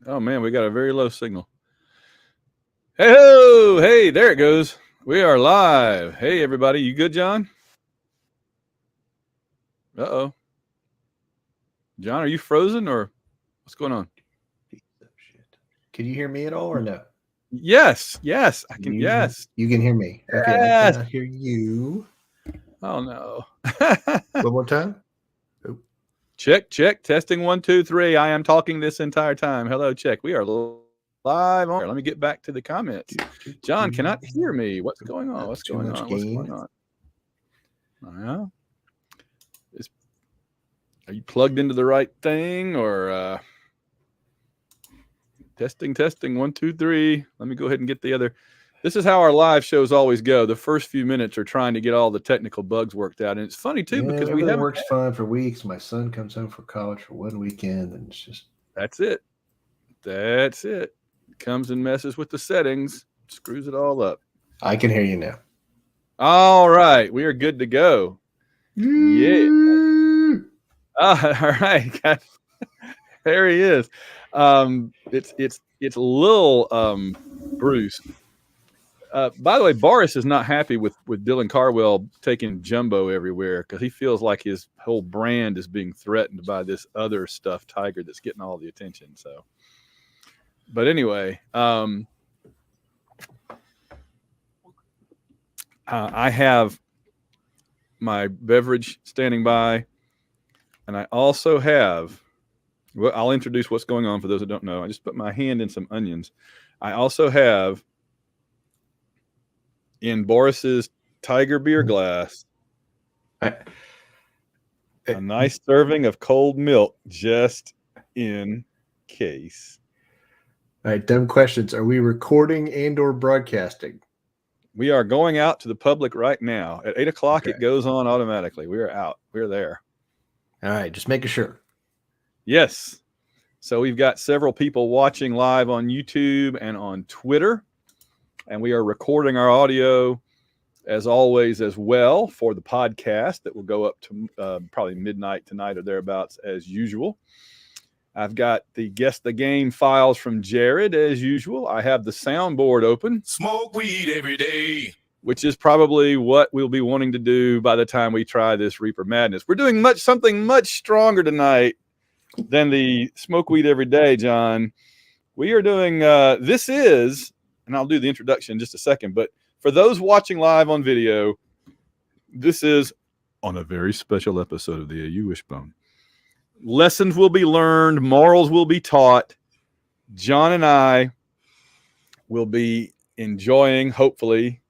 Oh man, we got a very low signal. Hey, there it goes. We are live. Hey everybody, you good, John? Uh-oh. John, are you frozen or what's going on? Can you hear me at all or no? Yes, I can. Yes. You can hear me. Okay, Yes. I cannot hear you. Oh no. One more time. Oh. Check. Testing 1, 2, 3. I am talking this entire time. Hello, check. We are live on. Let me get back to the comments. John cannot hear me. What's going on? What's going on? Yeah. Are you plugged into the right thing or testing 1, 2, 3. Let me go ahead and get the other. This is how our live shows always go. The first few minutes are trying to get all the technical bugs worked out, and it's funny too because we have works fine for weeks. My son comes home from college for one weekend, and it's just that's it. Comes and messes with the settings, screws it all up. I can hear you now. All right, we are good to go. Yeah. All right, there he is. It's Lil Bruce. By the way, Boris is not happy with Dylan Carwell taking Jumbo everywhere because he feels like his whole brand is being threatened by this other stuffed tiger that's getting all the attention. So, but anyway, I have my beverage standing by, and I also have. Well, I'll introduce what's going on for those that don't know. I just put my hand in some onions. I also have in Boris's Tiger beer glass a nice serving of cold milk just in case. All right, dumb questions. Are we recording and or broadcasting? We are going out to the public right now. At 8 o'clock, okay. It goes on automatically. We are out. We're there. All right, just making sure. Yes. So we've got several people watching live on YouTube and on Twitter, and we are recording our audio as always as well for the podcast that will go up to probably midnight tonight or thereabouts as usual. I've got the Guess the Game files from Jared as usual. I have the soundboard open. Smoke weed every day. Which is probably what we'll be wanting to do by the time we try this Reaper Madness. We're doing something much stronger tonight than the smoke weed every day, John. We are doing, this is, and I'll do the introduction in just a second, but for those watching live on video, this is on a very special episode of the AU Wishbone. Lessons will be learned, morals will be taught. John and I will be enjoying, hopefully,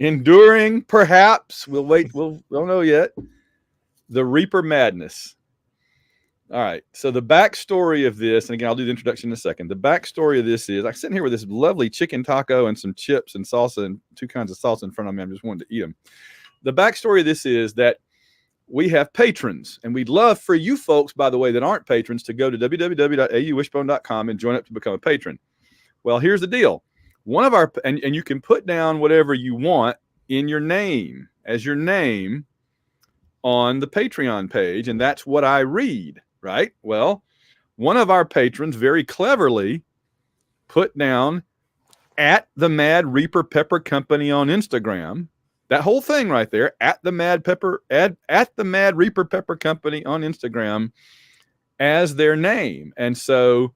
enduring, perhaps. We'll wait. We'll don't know yet. The Reaper Madness. All right. So the backstory of this, and again, I'll do the introduction in a second. The backstory of this is I'm sitting here with this lovely chicken taco and some chips and salsa and two kinds of salsa in front of me. I'm just wanting to eat them. The backstory of this is that we have patrons, and we'd love for you folks, by the way, that aren't patrons to go to www.auwishbone.com and join up to become a patron. Well, here's the deal. One of our, and you can put down whatever you want in your name as your name on the Patreon page, and that's what I read, right? Well, one of our patrons very cleverly put down at the Mad Reaper Pepper Company on Instagram. That whole thing right there, at the Mad Reaper Pepper Company on Instagram as their name. And so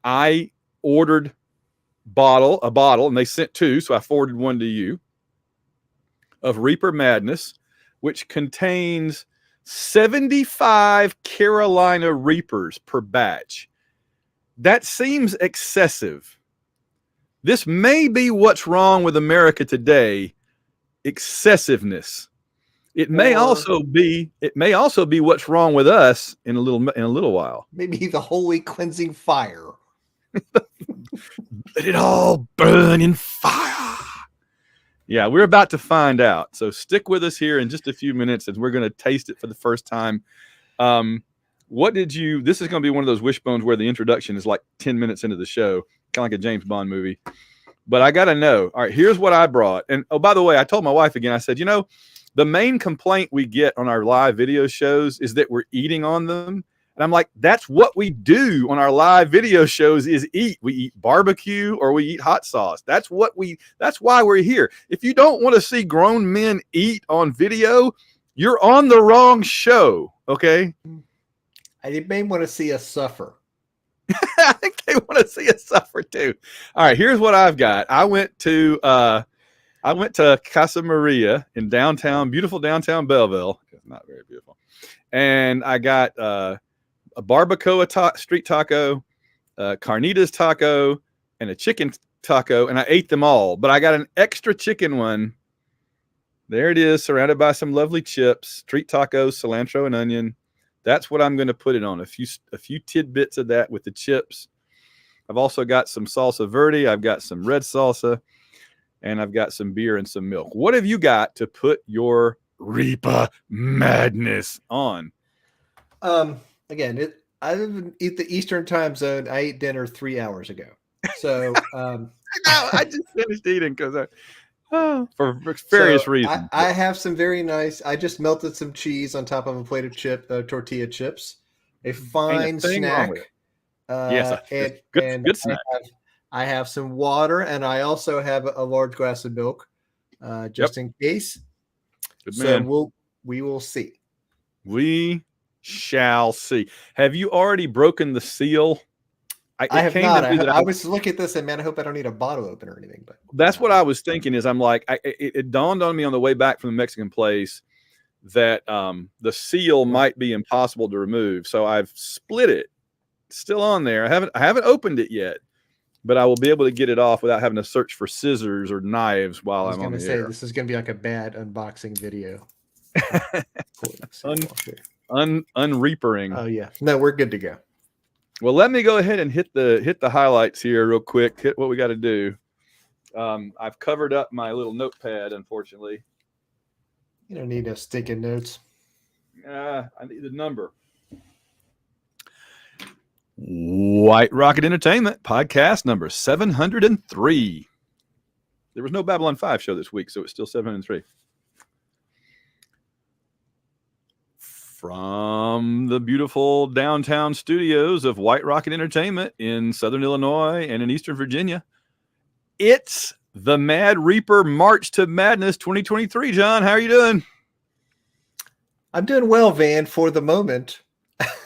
I ordered a bottle, and they sent two, so I forwarded one to you, of Reaper Madness, which contains 75 Carolina Reapers per batch. That seems excessive. This may be what's wrong with America today, excessiveness. It may also be what's wrong with us in a little while. Maybe the holy cleansing fire. Let it all burn in fire. Yeah, we're about to find out. So stick with us here in just a few minutes as we're going to taste it for the first time. This is going to be one of those wishbones where the introduction is like 10 minutes into the show, kind of like a James Bond movie. But I got to know. All right, here's what I brought. And oh, by the way, I told my wife again, I said, the main complaint we get on our live video shows is that we're eating on them. And I'm like, that's what we do on our live video shows is eat. We eat barbecue or we eat hot sauce. That's why we're here. If you don't want to see grown men eat on video, you're on the wrong show. Okay. I may want to see us suffer. I think they want to see us suffer too. All right. Here's what I've got. I went to Casa Maria in beautiful downtown Belleville. It's not very beautiful. And I got, a barbacoa street taco, carnitas taco, and a chicken taco, and I ate them all. But I got an extra chicken one. There it is, surrounded by some lovely chips, street tacos, cilantro, and onion. That's what I'm going to put it on. A few tidbits of that with the chips. I've also got some salsa verde. I've got some red salsa, and I've got some beer and some milk. What have you got to put your Reaper Madness on? Again, I live in the Eastern time zone. I ate dinner 3 hours ago. So I just finished eating because for various reasons. I have some very nice. I just melted some cheese on top of a plate of tortilla chips. A fine snack. Yes, good snack. I have some water, and I also have a large glass of milk, just in case. Good man. So we will see. We shall see. Have you already broken the seal? I have not. I was looking at this and man, I hope I don't need a bottle opener or anything. But that's what I was thinking. Is I'm like, it dawned on me on the way back from the Mexican place that the seal might be impossible to remove. So I've split it. It's still on there. I haven't opened it yet, but I will be able to get it off without having to search for scissors or knives while I'm on the air. This is going to be like a bad unboxing video. Unreapering. Oh yeah, no, we're good to go. Well, let me go ahead and hit the highlights here real quick. Hit what we got to do. I've covered up my little notepad, unfortunately. You don't need no stinking notes. I need the number. White Rocket Entertainment podcast number 703. There was no Babylon 5 show this week, so it's still 703. From the beautiful downtown studios of White Rocket Entertainment in Southern Illinois and in Eastern Virginia, it's the Mad Reaper March to Madness 2023. John, how are you doing? I'm doing well, Van, for the moment.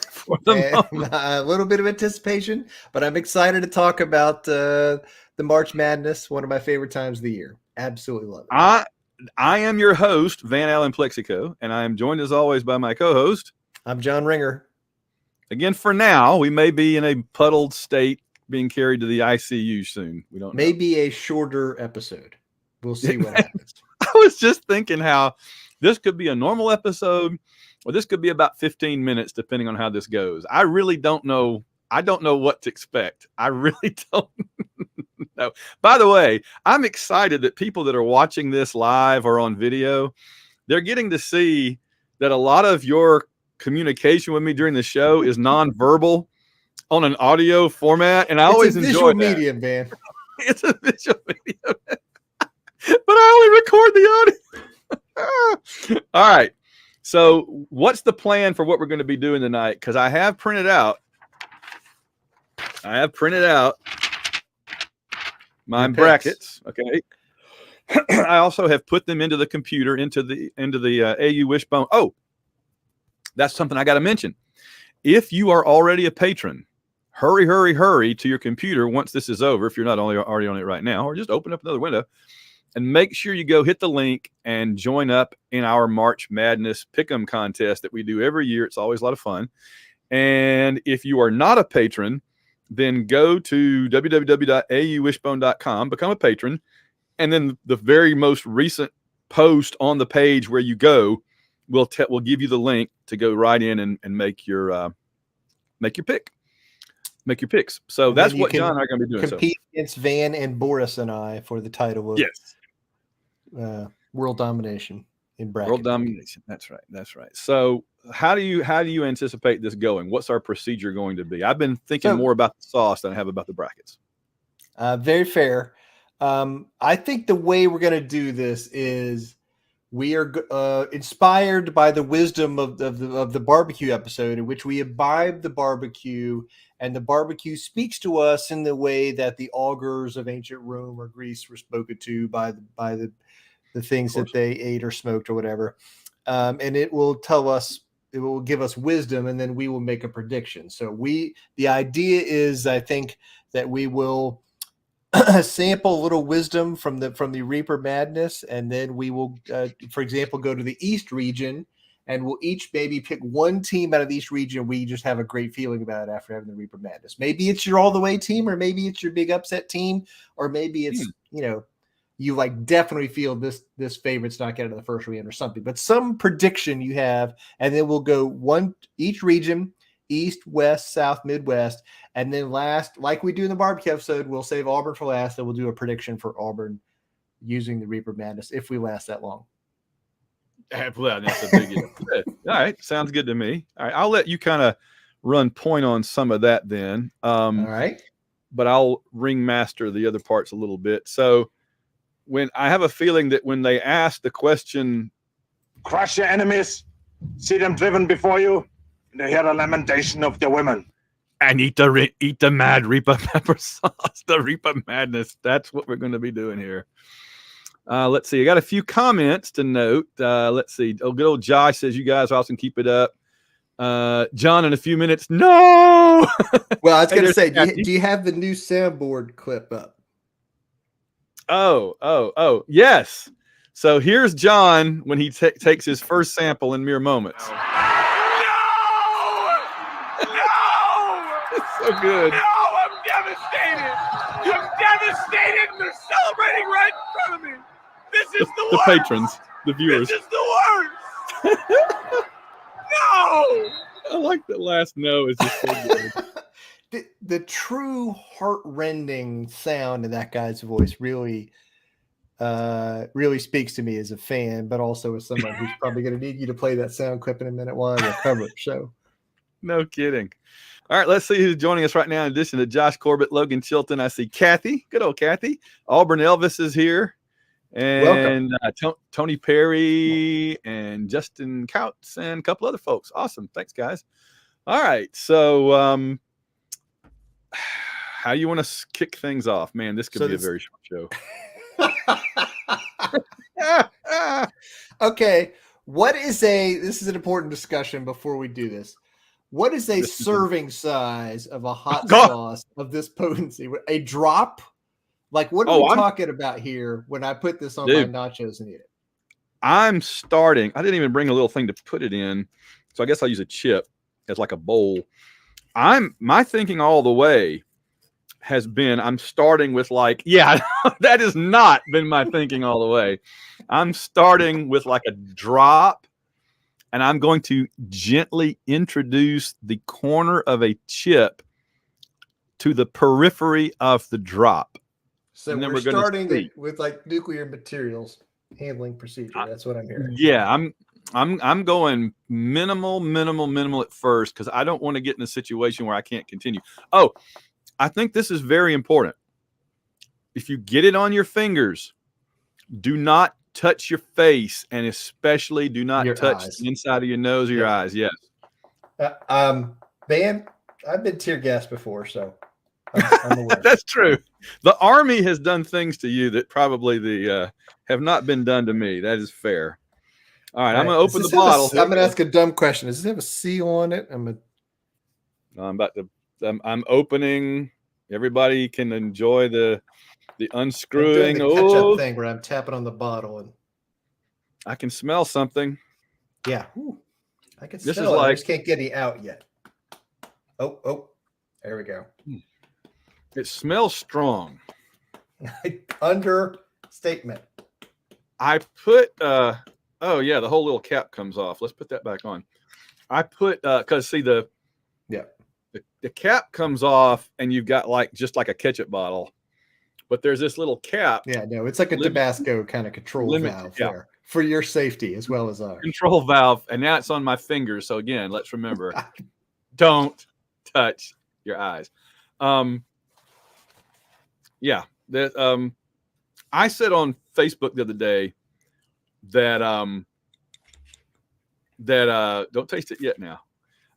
For the moment. A little bit of anticipation, but I'm excited to talk about the March Madness, one of my favorite times of the year. Absolutely love it. I am your host, Van Allen Plexico, and I am joined as always by my co-host. I'm John Ringer. Again, for now, we may be in a puddled state being carried to the ICU soon. We don't know. Maybe a shorter episode. We'll see what happens. I was just thinking how this could be a normal episode, or this could be about 15 minutes, depending on how this goes. I really don't know. I don't know what to expect. I really don't know. By the way, I'm excited that people that are watching this live or on video, they're getting to see that a lot of your communication with me during the show is nonverbal on an audio format. And I always enjoy that. It's a visual medium, man. It's a visual medium. But I only record the audio. All right. So what's the plan for what we're going to be doing tonight? Because I have printed out my brackets. Okay. I also have put them into the computer, into the AU Wishbone. Oh, that's something I got to mention. If you are already a patron, hurry to your computer once this is over. If you're not already on it right now, or just open up another window and make sure you go hit the link and join up in our March Madness Pick'em contest that we do every year. It's always a lot of fun. And if you are not a patron, then go to www.auwishbone.com, become a patron, and then the very most recent post on the page where you go will give you the link to go right in and make your picks. So that's what John and I are going to be doing. Compete against Van and Boris and I for the title of World Domination in bracket. World Domination. That's right. So how do you anticipate this going? What's our procedure going to be? I've been thinking more about the sauce than I have about the brackets. Very fair. I think the way we're going to do this is we are inspired by the wisdom of the barbecue episode, in which we imbibe the barbecue, and the barbecue speaks to us in the way that the augurs of ancient Rome or Greece were spoken to by the things that they ate or smoked or whatever. And it will tell us, it will give us wisdom, and then we will make a prediction. So the idea is, I think, that we will sample a little wisdom from the Reaper Madness, and then we will, for example, go to the East region, and we'll each maybe pick one team out of the East region we just have a great feeling about after having the Reaper Madness. Maybe it's your all the way team, or maybe it's your big upset team, or maybe it's you like definitely feel this favorite's not getting to the first round or something, but some prediction you have, and then we'll go each region, East, West, South, Midwest, and then last, like we do in the barbecue episode, we'll save Auburn for last, and we'll do a prediction for Auburn using the Reaper Madness if we last that long. Well, that's a big deal. All right, sounds good to me. All right, I'll let you kind of run point on some of that then. All right, but I'll ringmaster the other parts a little bit. So when I have a feeling that when they ask the question, Crush your enemies, see them driven before you, and hear the lamentation of the women. And eat the mad Reaper pepper sauce, the Reaper Madness. That's what we're going to be doing here. Let's see. I got a few comments to note. Let's see. Oh, good old Josh says, you guys awesome. Keep it up. John, in a few minutes. No. Well, I was going to say, do you have the new soundboard clip up? Oh, yes. So here's John when he takes his first sample in mere moments. No! It's so good. No, I'm devastated. I'm devastated, and they're celebrating right in front of me. This is the worst. The patrons, the viewers. This is the worst. No. I like that last no is just so good. The true heart-rending sound in that guy's voice really speaks to me as a fan, but also as someone who's probably going to need you to play that sound clip in a minute while I cover it. So, no kidding. All right, let's see who's joining us right now. In addition to Josh Corbett, Logan Chilton, I see Kathy. Good old Kathy. Auburn Elvis is here. And Tony Perry and Justin Couts and a couple other folks. Awesome. Thanks, guys. All right. So how do you want to kick things off? Man, this could be a very short show. Okay. This is an important discussion before we do this. What is a serving size of a hot sauce of this potency? A drop? Like, what are we talking about here when I put this on my nachos and eat it? I'm starting. I didn't even bring a little thing to put it in. So I guess I'll use a chip as like a bowl. My thinking all the way has been, I'm starting with that has not been my thinking all the way. I'm starting with like a drop, and I'm going to gently introduce the corner of a chip to the periphery of the drop. So we're starting with like nuclear materials handling procedure. That's what I'm hearing. Yeah, I'm going minimal at first because I don't want to get in a situation where I can't continue. Oh, I think this is very important. If you get it on your fingers, do not touch your face, and especially do not touch the inside of your nose or your eyes. Yes. Man, I've been tear gassed before, so I'm aware. That's true. The Army has done things to you that probably have not been done to me. That is fair. All right, I'm going to open the bottle. I'm going to ask a dumb question. Does it have a seal on it? I'm opening. Everybody can enjoy the unscrewing. I'm doing the catch-up thing where I'm tapping on the bottle and I can smell something. Yeah, I can smell it. I just can't get it out yet. Oh, there we go. It smells strong. Understatement. I put the whole little cap comes off. Let's put that back on. I put because see the cap comes off and you've got just like a ketchup bottle, but there's this little cap. Yeah, no, it's like a Tabasco kind of control valve there for your safety as well as ours. Control valve, and now it's on my fingers. So again, let's remember, don't touch your eyes. I said on Facebook the other day, that don't taste it yet now.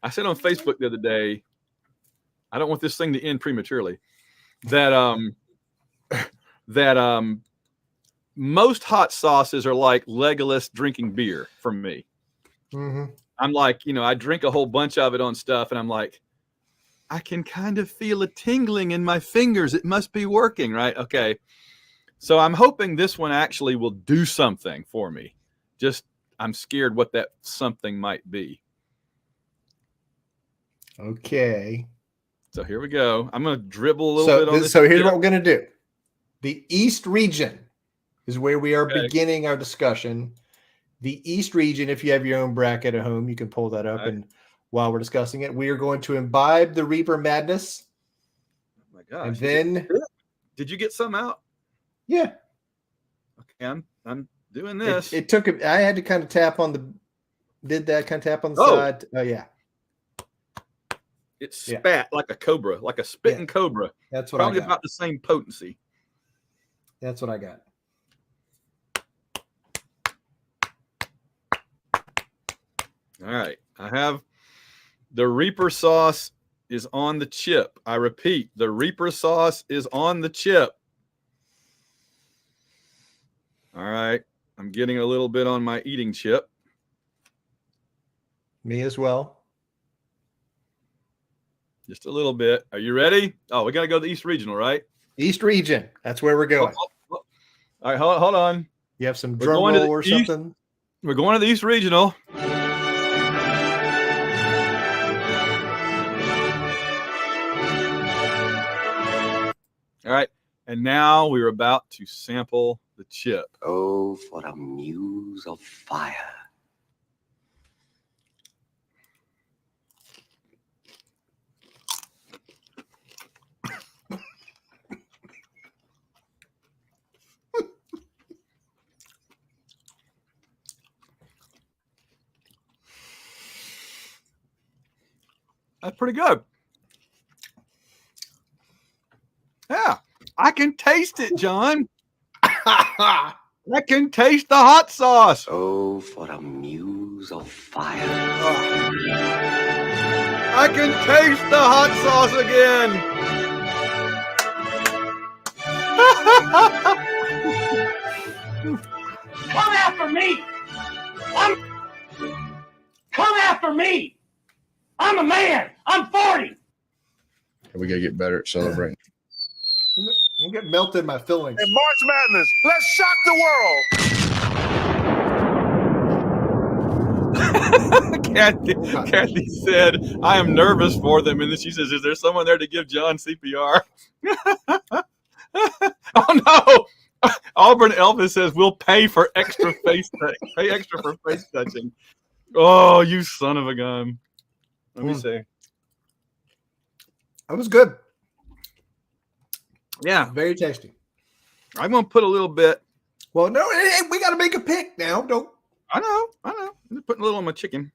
I said on Facebook the other day, I don't want this thing to end prematurely. That most hot sauces are like Legolas drinking beer for me. Mm-hmm. I'm like, I drink a whole bunch of it on stuff, and I'm like, I can kind of feel a tingling in my fingers. It must be working, right? Okay. So I'm hoping this one actually will do something for me. Just, I'm scared what that something might be. Okay. So here we go. I'm going to dribble a little bit on this. So here's what we're going to do. The East region is where we are beginning our discussion. The East region, if you have your own bracket at home, you can pull that up. And while we're discussing it, we are going to imbibe the Reaper Madness. Oh my gosh. And then did you get some out? Yeah. Okay, I'm doing this. It took I had to kind of tap on the side. Oh yeah. It spat like a cobra, like a spitting cobra. That's what probably I got. About the same potency. That's what I got. All right. I have the Reaper sauce is on the chip. I repeat, the Reaper sauce is on the chip. All right. I'm getting a little bit on my eating chip. Me as well. Just a little bit. Are you ready? Oh, we got to go to the East Regional, right? East Region. That's where we're going. All right, hold on. You have some drum roll or something? We're going to the East Regional. All right. And now we're about to sample the chip. Oh, for a muse of fire. That's pretty good. Yeah, I can taste it, John. I can taste the hot sauce. Oh, for a muse of fire. I can taste the hot sauce again. Come after me. Come after me. I'm a man. I'm 40. We gotta get better at celebrating. I'm getting melted in my fillings. In March Madness, let's shock the world. Kathy said, I am nervous for them. And then she says, is there someone there to give John CPR? Oh, no. Auburn Elvis says, we'll pay for extra pay extra for face touching. Oh, you son of a gun. Let me see. That was good. Yeah. Very tasty. I'm going to put a little bit. Well, no, we got to make a pick now. Don't. I know. I'm just putting a little on my chicken.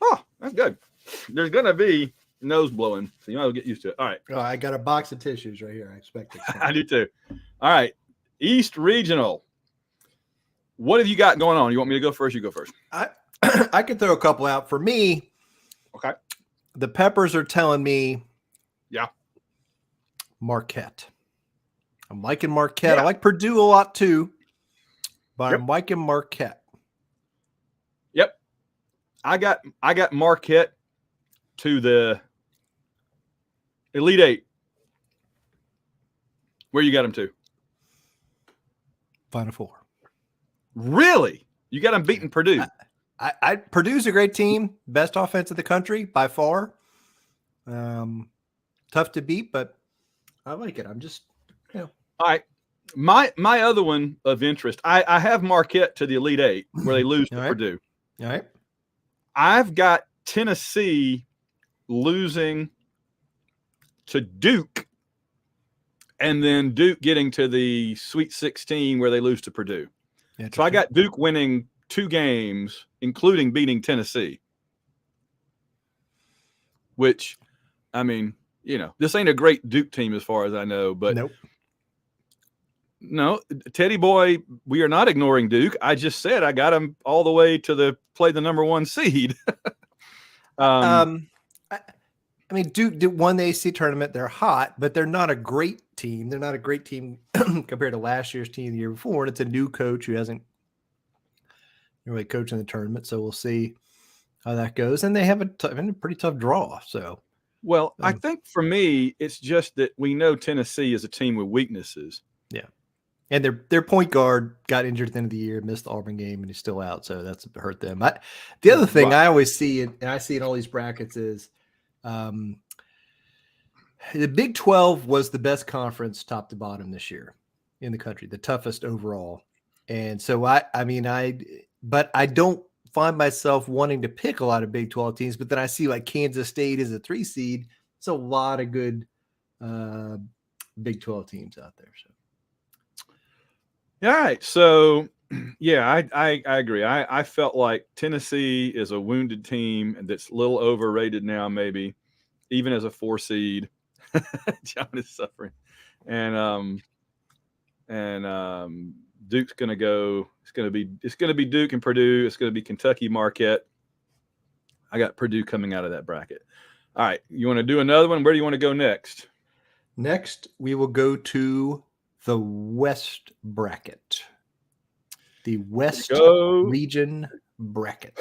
Oh, that's good. There's going to be nose blowing, so you might as well get used to it. All right. Oh, I got a box of tissues right here. I expect it. I do too. All right. East Regional. What have you got going on? You want me to go first? You go first. I can throw a couple out. For me, okay. The peppers are telling me, yeah, Marquette. I'm liking Marquette. Yeah. I like Purdue a lot too, but I'm liking Marquette. Yep. I got Marquette to the Elite Eight. Where you got them to? Final Four. Really? You got them beating Purdue? Purdue's a great team. Best offense in the country by far. Tough to beat, but I like it. I'm just, All right. My other one of interest, I have Marquette to the Elite Eight where they lose to Purdue. All right. I've got Tennessee losing to Duke and then Duke getting to the Sweet 16 where they lose to Purdue. So I got Duke winning 2 games, including beating Tennessee, which, I mean, this ain't a great Duke team as far as I know, but nope. No, Teddy Boy, we are not ignoring Duke. I just said I got him all the way to play the number 1 seed. I mean, Duke won the AC tournament. They're hot, but they're not a great team. They're not a great team compared to last year's team the year before. And it's a new coach who hasn't really coached in the tournament. So we'll see how that goes. And they have a pretty tough draw. So, well, I think for me, it's just that we know Tennessee is a team with weaknesses. Yeah. And their point guard got injured at the end of the year, missed the Auburn game, and he's still out. So that's hurt them. The other thing I always see, and I see in all these brackets, is the Big 12 was the best conference top to bottom this year in the country, the toughest overall. And so but I don't find myself wanting to pick a lot of Big 12 teams, but then I see like Kansas State as a 3 seed. It's a lot of good Big 12 teams out there. So. All right. So, yeah, I agree. I felt like Tennessee is a wounded team that's a little overrated now, maybe, even as a 4 seed. John is suffering. And Duke's going to go. It's going to be Duke and Purdue. It's going to be Kentucky Marquette. I got Purdue coming out of that bracket. All right. You want to do another one? Where do you want to go next? Next, we will go to the West bracket. The West region bracket.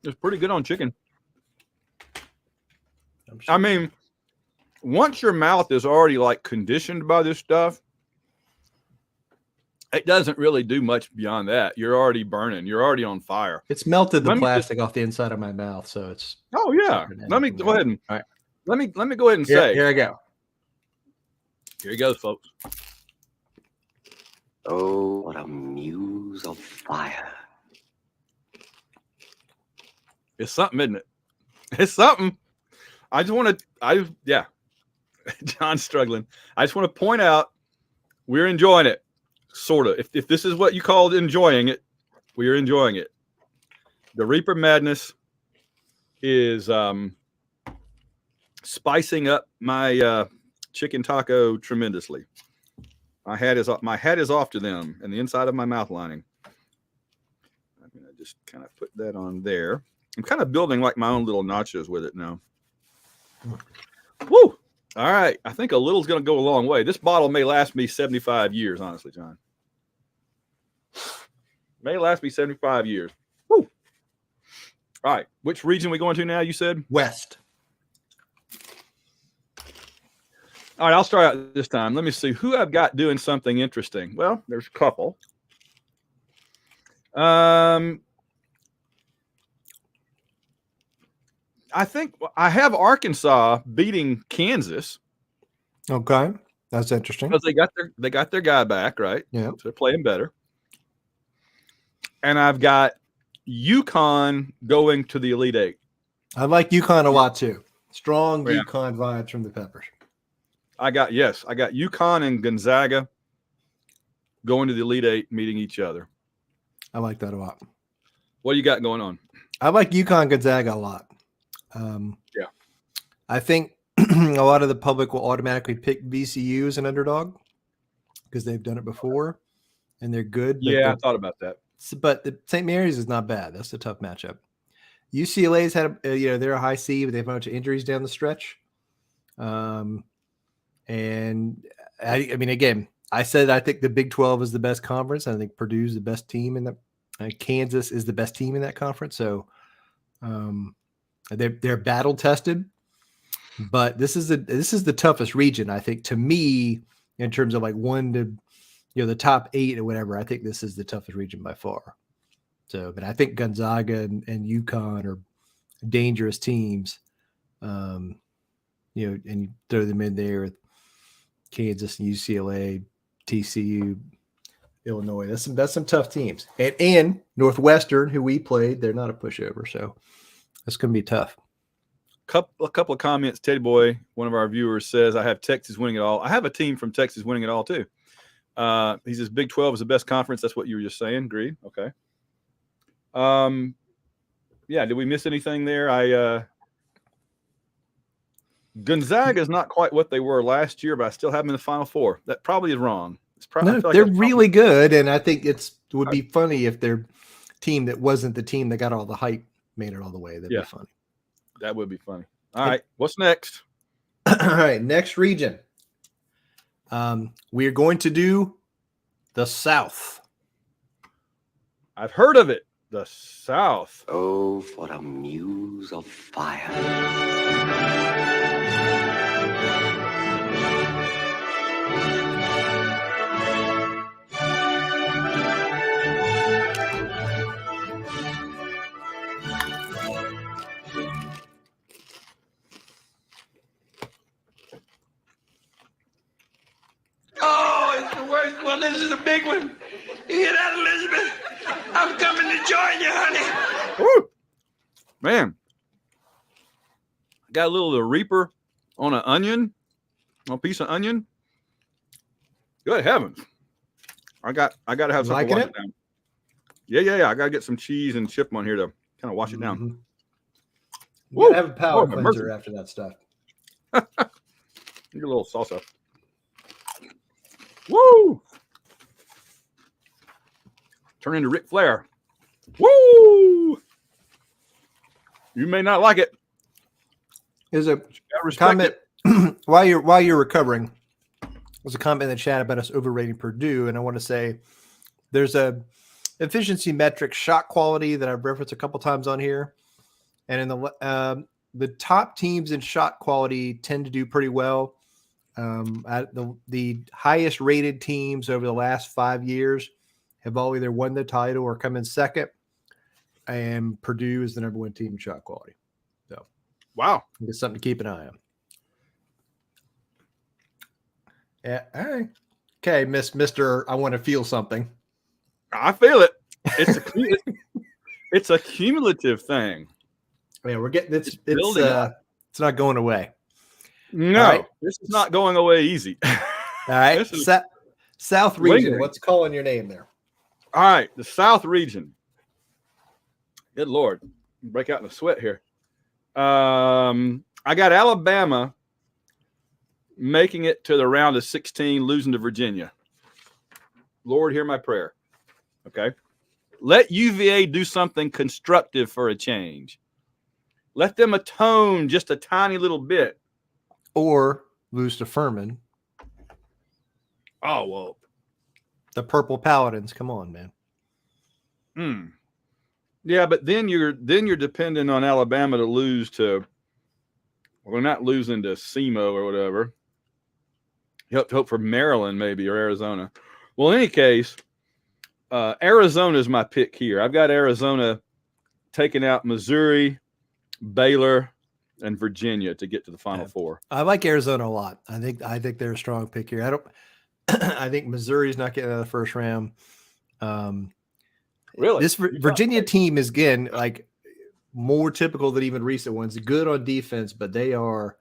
It's pretty good on chicken. I mean, once your mouth is already like conditioned by this stuff, it doesn't really do much beyond that. You're already burning. You're already on fire. It's melted the plastic off the inside of my mouth, so it's. Oh yeah. Let me go ahead and. All right. Let me go ahead and say. Here I go. Here he goes, folks. Oh, what a muse of fire! It's something, isn't it? It's something. I just want to. Yeah. John's struggling. I just want to point out we're enjoying it, sort of. If this is what you called enjoying it, we are enjoying it. The Reaper Madness is spicing up my chicken taco tremendously. My hat is off to them, and the inside of my mouth lining. I'm gonna just kind of put that on there. I'm kind of building like my own little nachos with it now. Woo! All right. I think a little's going to go a long way. This bottle may last me 75 years, honestly, John. May last me 75 years. Woo! All right. Which region we going to now, you said? West. All right. I'll start out this time. Let me see who I've got doing something interesting. Well, there's a couple. I think I have Arkansas beating Kansas. Okay, that's interesting because they got their guy back, right? Yeah, so they're playing better. And I've got UConn going to the Elite Eight. I like UConn a lot too. Strong UConn vibes from the Peppers. I got UConn and Gonzaga going to the Elite Eight, meeting each other. I like that a lot. What do you got going on? I like UConn Gonzaga a lot. Yeah, I think a lot of the public will automatically pick VCU as an underdog because they've done it before and they're good. Yeah, I thought about that. But the St. Mary's is not bad. That's a tough matchup. UCLA's had, they're a high seed, but they have a bunch of injuries down the stretch. And I mean, again, I said I think the Big 12 is the best conference. I think Purdue's the best team in the. Kansas is the best team in that conference. So, they're battle tested, but this is the toughest region, I think, to me, in terms of like one to the top 8 or whatever. I think this is the toughest region by far. So, but I think Gonzaga and UConn are dangerous teams. And you throw them in there with Kansas and UCLA, TCU, Illinois. That's some tough teams. And Northwestern, who we played, they're not a pushover. So that's going to be tough. A couple of comments. Teddy Boy, one of our viewers, says, I have Texas winning it all. I have a team from Texas winning it all, too. He says Big 12 is the best conference. That's what you were just saying. Agreed. Okay. Yeah, did we miss anything there? Gonzaga is not quite what they were last year, but I still have them in the Final Four. That probably is wrong. No, they're really good, and I think it would be funny if their team that wasn't the team that got all the hype made it all the way. That'd be funny. That would be funny. All right, what's next? All right, next region. We are going to do the South. I've heard of it. The South. Oh, for a muse of fire. Oh, it's the worst one. This is a big one. You hear that, Elizabeth? I'm coming to join you, honey. Woo! Man, I got a little of the Reaper on an onion, on a piece of onion. Good heavens! I got to have something to wash it down. Yeah. I got to get some cheese and chip on here to kind of wash it down. You gotta have a palate cleanser after that stuff. Get a little salsa. Woo! Turn into Ric Flair. Woo! You may not like it. There's a comment while you're recovering. There's a comment in the chat about us overrating Purdue, and I want to say there's a efficiency metric shot quality that I've referenced a couple times on here, and in the top teams in shot quality tend to do pretty well. The highest rated teams over the last 5 years have all either won the title or come in second, and Purdue is the number one team in shot quality. So, wow, it's something to keep an eye on. Yeah. All right. Okay, Mr. I want to feel something. I feel it. It's a cumulative thing. Yeah, we're getting it's not going away. No, right. This is not going away easy. All right. South region. Lingering. What's calling your name there? All right. The South region. Good Lord. Break out in a sweat here. I got Alabama making it to the round of 16, losing to Virginia. Lord, hear my prayer. Okay. Let UVA do something constructive for a change. Let them atone just a tiny little bit. Or lose to Furman. Oh, well. The Purple Paladins. Come on, man. Yeah, but then you're dependent on Alabama to lose to, well, not losing to SEMO or whatever. You have to hope for Maryland maybe or Arizona. Well, in any case, Arizona is my pick here. I've got Arizona taking out Missouri, Baylor, and Virginia to get to the Final Four. I like Arizona a lot. I think they're a strong pick here. I think Missouri's not getting out of the first round. Really? This Virginia team is, again, like more typical than even recent ones. Good on defense, but they are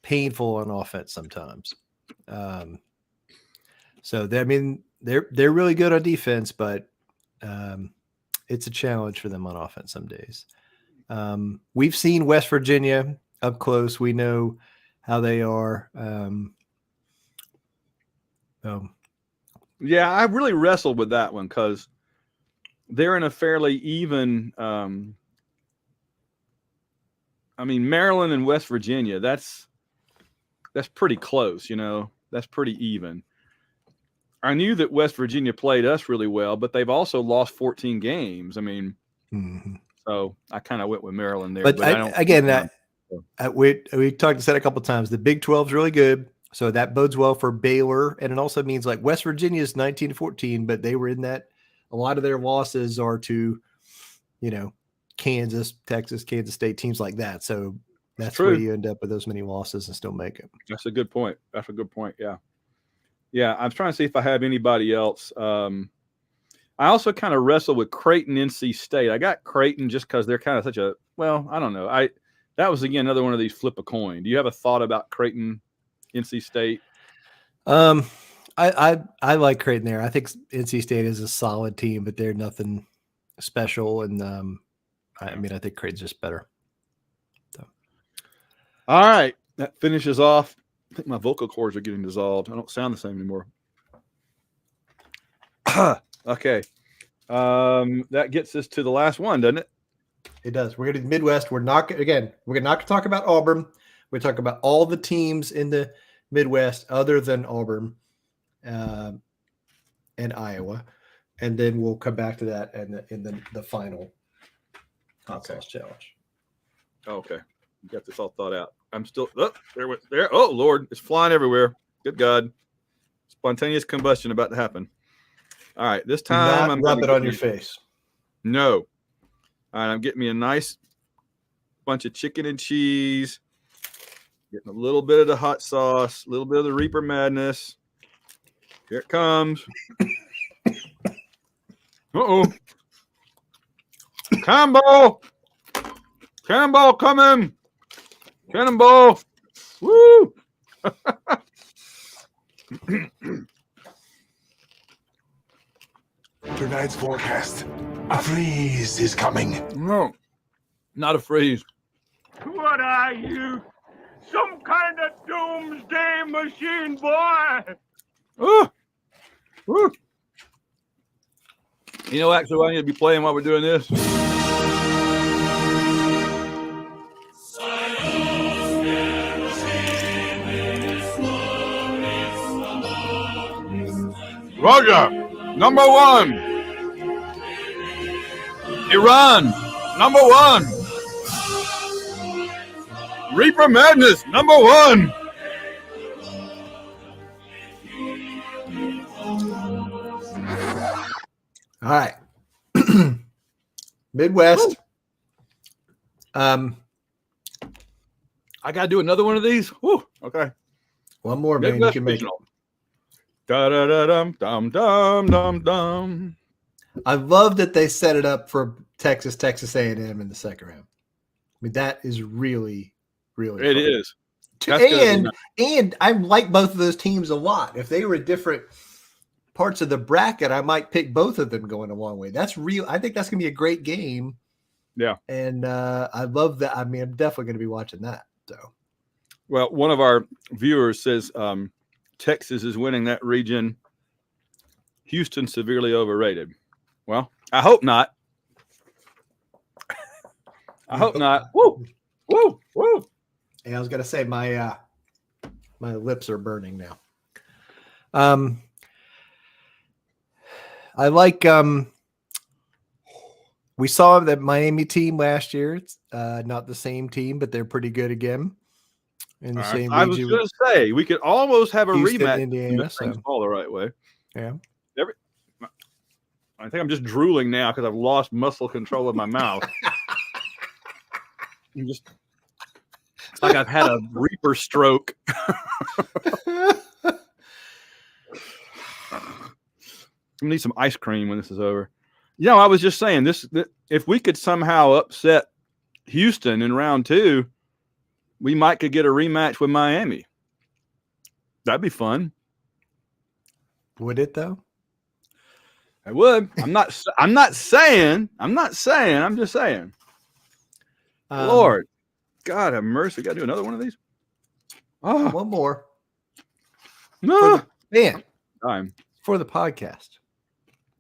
painful on offense sometimes. So they're really good on defense, but it's a challenge for them on offense some days. We've seen West Virginia up close. We know how they are. Yeah, I really wrestled with that one because they're in a fairly even. Maryland and West Virginia. That's pretty close. That's pretty even. I knew that West Virginia played us really well, but they've also lost 14 games. So I kind of went with Maryland there. But we talked about that a couple of times. The Big 12 is really good. So that bodes well for Baylor. And it also means like West Virginia is 19-14, but they were in that. A lot of their losses are to, Kansas, Texas, Kansas State, teams like that. So that's where you end up with those many losses and still make it. That's a good point. Yeah. Yeah. I'm trying to see if I have anybody else. I also kind of wrestle with Creighton, NC State. I got Creighton just because they're kind of I don't know. That was again another one of these flip a coin. Do you have a thought about Creighton, NC State? I like Creighton there. I think NC State is a solid team, but they're nothing special. And I think Creighton's just better. So. All right, that finishes off. I think my vocal cords are getting dissolved. I don't sound the same anymore. Okay, that gets us to the last one, doesn't it? It does. We're going to the Midwest. We're not going to talk about Auburn. We're talking about all the teams in the Midwest other than Auburn and Iowa, and then we'll come back to that in the final hot sauce challenge. Oh, okay, you got this all thought out. I'm still there. Oh Lord, it's flying everywhere. Good God, spontaneous combustion about to happen. All right, this time I'm rub it on your face. No. All right, I'm getting me a nice bunch of chicken and cheese. Getting a little bit of the hot sauce, a little bit of the Reaper Madness. Here it comes. Uh-oh. Cannonball! Cannonball coming! Cannonball! Woo! Tonight's forecast. A freeze is coming. No, not a freeze. What are you? Some kind of doomsday machine, boy? Oh. Woo. You know, actually, what I need to be playing while we're doing this. Roger, number one. Iran, number one. Reaper Madness, number one. All right. Midwest. I gotta do another one of these. Woo. Okay. One more, man. You can make it. Da da da dum dum dum dum dum. I love that they set it up for Texas A&M in the second round. I mean, that is really, really. It fun. is. And I like both of those teams a lot. If they were different parts of the bracket, I might pick both of them going a long way. That's real. I think that's going to be a great game. Yeah. And I love that. I mean, I'm definitely going to be watching that. So, well, one of our viewers says Texas is winning that region. Houston severely overrated. Well, I hope not. I hope not. Woo, woo, woo. Yeah, I was going to say my lips are burning now. I like we saw that Miami team last year. It's not the same team, but they're pretty good again. In the same I was going to say we could almost have a Houston, rematch. Indiana, Things fall the right way. Yeah. I think I'm just drooling now because I've lost muscle control of my mouth. It's like I've had a reaper stroke. I'm gonna need some ice cream when this is over. You know, I was just saying this. If we could somehow upset Houston in round 2, we might could get a rematch with Miami. That'd be fun. Would it though? I would. I'm not saying. I'm just saying. Lord, God have mercy. Got to do another one of these. Oh, one more. No, man. Time for the podcast.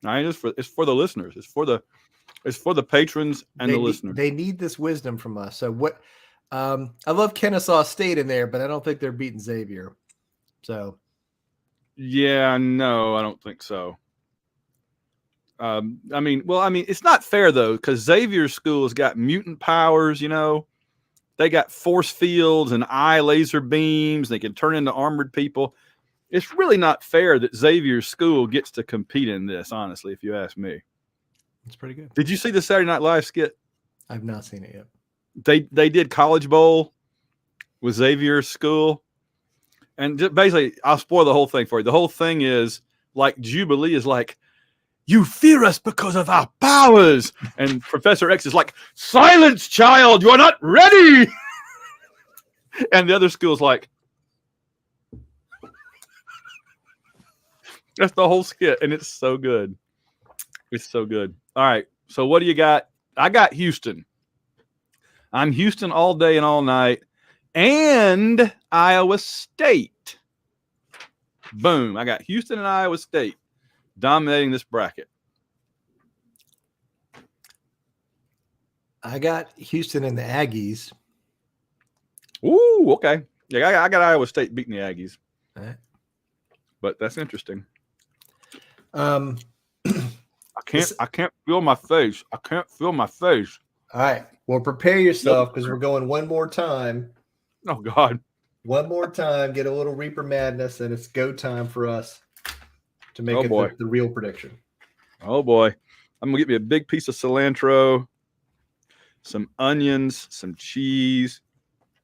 It's for the listeners. It's for the patrons and the listeners. They need this wisdom from us. So what? I love Kennesaw State in there, but I don't think they're beating Xavier. So. Yeah, no, I don't think so. I mean, it's not fair though, because Xavier's school has got mutant powers. You know, they got force fields and eye laser beams. They can turn into armored people. It's really not fair that Xavier's school gets to compete in this. Honestly, if you ask me, it's pretty good. Did you see the Saturday Night Live skit? I've not seen it yet. They did College Bowl with Xavier's school, and just basically, I'll spoil the whole thing for you. The whole thing is like Jubilee is like, you fear us because of our powers. And Professor X is like, silence, child, you are not ready. And the other school's like, that's the whole skit, and it's so good. It's so good. All right. So what do you got? I got Houston. I'm Houston all day and all night, and Iowa State. Boom. I got Houston and Iowa State dominating this bracket. I got Houston and the Aggies. Ooh, okay. Yeah, I got Iowa State beating the Aggies. All right. But that's interesting. Um, I can't feel my face. I can't feel my face. all right. Well, prepare yourself because we're going one more time. Oh God. One more time. Get a little Reaper Madness, and it's go time for us to make the real prediction. Oh boy. I'm gonna get me a big piece of cilantro, some onions, some cheese.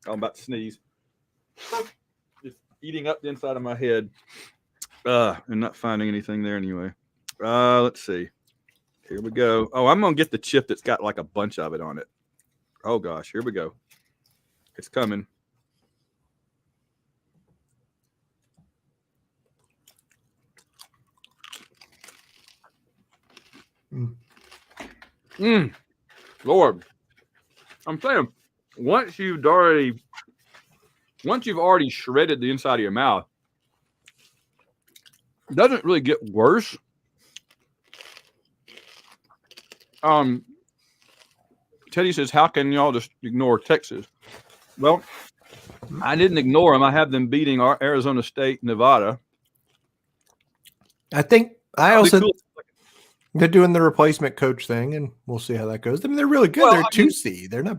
Oh, I'm about to sneeze. Just eating up the inside of my head. And not finding anything there anyway. Let's see. Here we go. Oh, I'm gonna get the chip that's got like a bunch of it on it. Oh gosh, here we go. It's coming. Lord, I'm saying, once you've already shredded the inside of your mouth, it doesn't really get worse. Teddy says, how can y'all just ignore Texas? Well, I didn't ignore them. I have them beating Arizona State, Nevada. I think they're doing the replacement coach thing, and we'll see how that goes. I mean, they're really good. Well, they're 2C. They're not.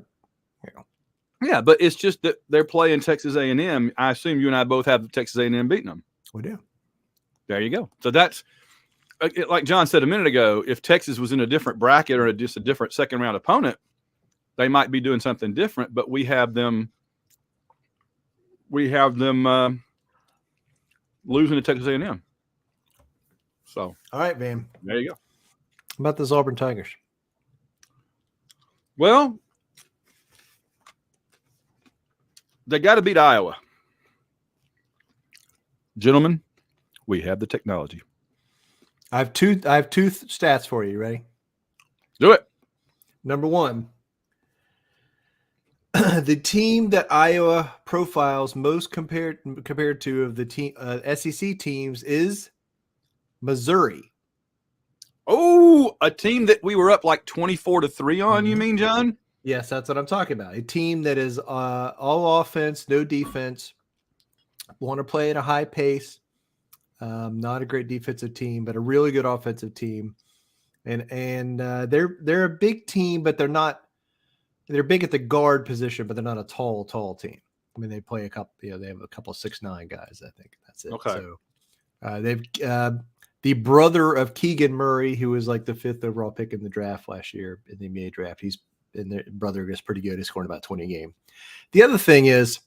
Yeah, but it's just that they're playing Texas A&M. I assume you and I both have Texas A&M beating them. We do. There you go. So that's like John said a minute ago. If Texas was in a different bracket or just a different second round opponent, they might be doing something different. But we have them. Losing to Texas A&M. So All right, man. there you go. How about those Auburn Tigers? Well, they got to beat Iowa. Gentlemen, we have the technology. I have two stats for you. Ready? Do it. Number one, the team that Iowa profiles most compared to of the team SEC teams is Missouri. Oh, a team that we were up like 24-3 on, you mean, John? Yes, that's what I'm talking about. A team that is all offense, no defense, want to play at a high pace. Not a great defensive team, but a really good offensive team. And they're a big team, but they're not. They're big at the guard position, but they're not a tall team. I mean, they play a couple. They have a couple of 6'9" guys. I think that's it. Okay. So they've the brother of Keegan Murray, who was like the 5th overall pick in the draft last year in the NBA draft. Their brother is pretty good. He's scoring about 20 a game. The other thing is,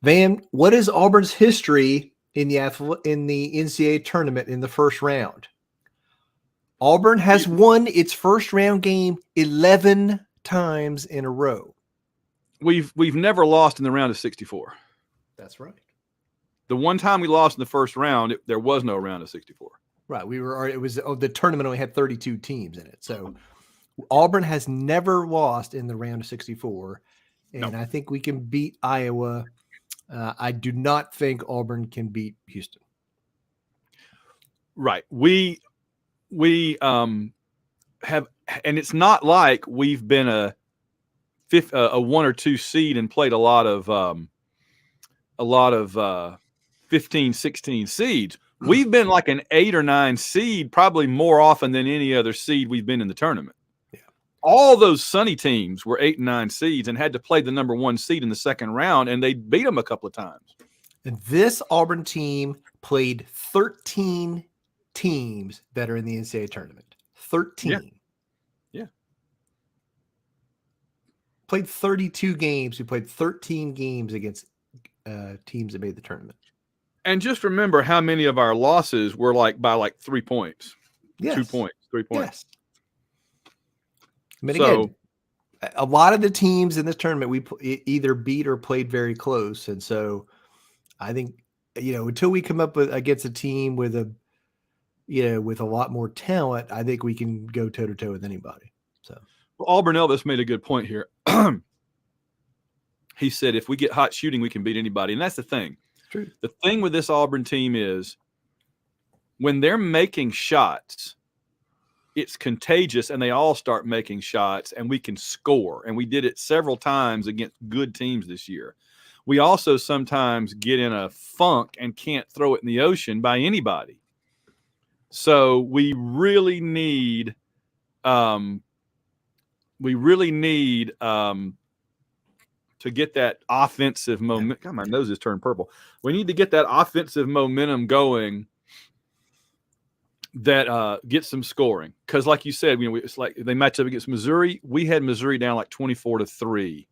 Van, what is Auburn's history in the NCAA tournament in the first round? Auburn has won its first round game 11 times in a row. We've never lost in the round of 64. That's right. The one time we lost in the first round, there was no round of 64. Right. The tournament only had 32 teams in it. So Auburn has never lost in the round of 64. And I think we can beat Iowa. I do not think Auburn can beat Houston. Right. We have, and it's not like we've been a 1 or 2 seed and played a lot of 15, 16 seeds. We've been like an 8 or 9 seed, probably more often than any other seed we've been in the tournament. Yeah. All those Sunny teams were 8 and 9 seeds and had to play the number 1 seed in the second round, and they beat them a couple of times. And this Auburn team played 13 teams that are in the NCAA tournament. 13. Yeah. Played 32 games. We played 13 games against teams that made the tournament. And just remember how many of our losses were by 3 points, Yes. 2 points, 3 points. Yes. I mean, So, again, a lot of the teams in this tournament we either beat or played very close, and so I think until we come up with against a team with a with a lot more talent, I think we can go toe to toe with anybody. So well, Auburn Elvis made a good point here. He said, if we get hot shooting, we can beat anybody. And that's the thing. True. The thing with this Auburn team is when they're making shots, it's contagious and they all start making shots and we can score. And we did it several times against good teams this year. We also sometimes get in a funk and can't throw it in the ocean by anybody. So we really need to get that offensive momentum. God, my nose is turned purple. We need to get that offensive momentum going that gets some scoring. Because like you said, it's like they match up against Missouri. We had Missouri down like 24-3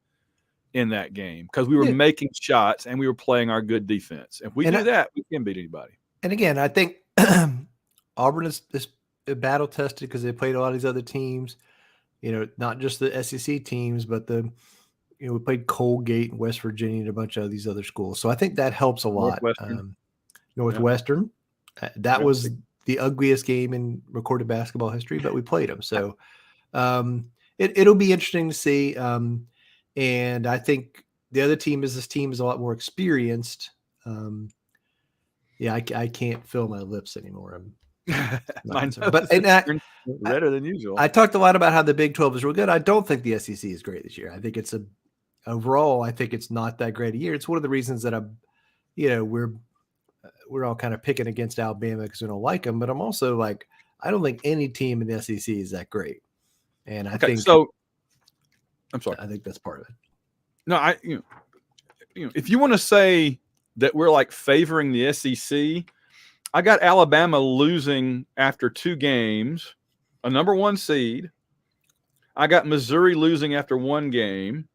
in that game because we were making shots and we were playing our good defense. If we do that, we can beat anybody. And again, I think Auburn is battle tested because they played a lot of these other teams, not just the SEC teams, but we played Colgate and West Virginia and a bunch of these other schools. So I think that helps a lot. Northwestern. That was the ugliest game in recorded basketball history, but we played them. So it'll be interesting to see. And I think the other team is a lot more experienced. I can't feel my lips anymore. But redder than usual. I talked a lot about how the Big 12 is real good. I don't think the SEC is great this year. I think overall, I think it's not that great a year. It's one of the reasons that we're all kind of picking against Alabama because we don't like them. But I'm also like, I don't think any team in the SEC is that great. And I think so. I'm sorry. I think that's part of it. No, if you want to say that we're like favoring the SEC, I got Alabama losing after 2 games, a number 1 seed. I got Missouri losing after 1 game.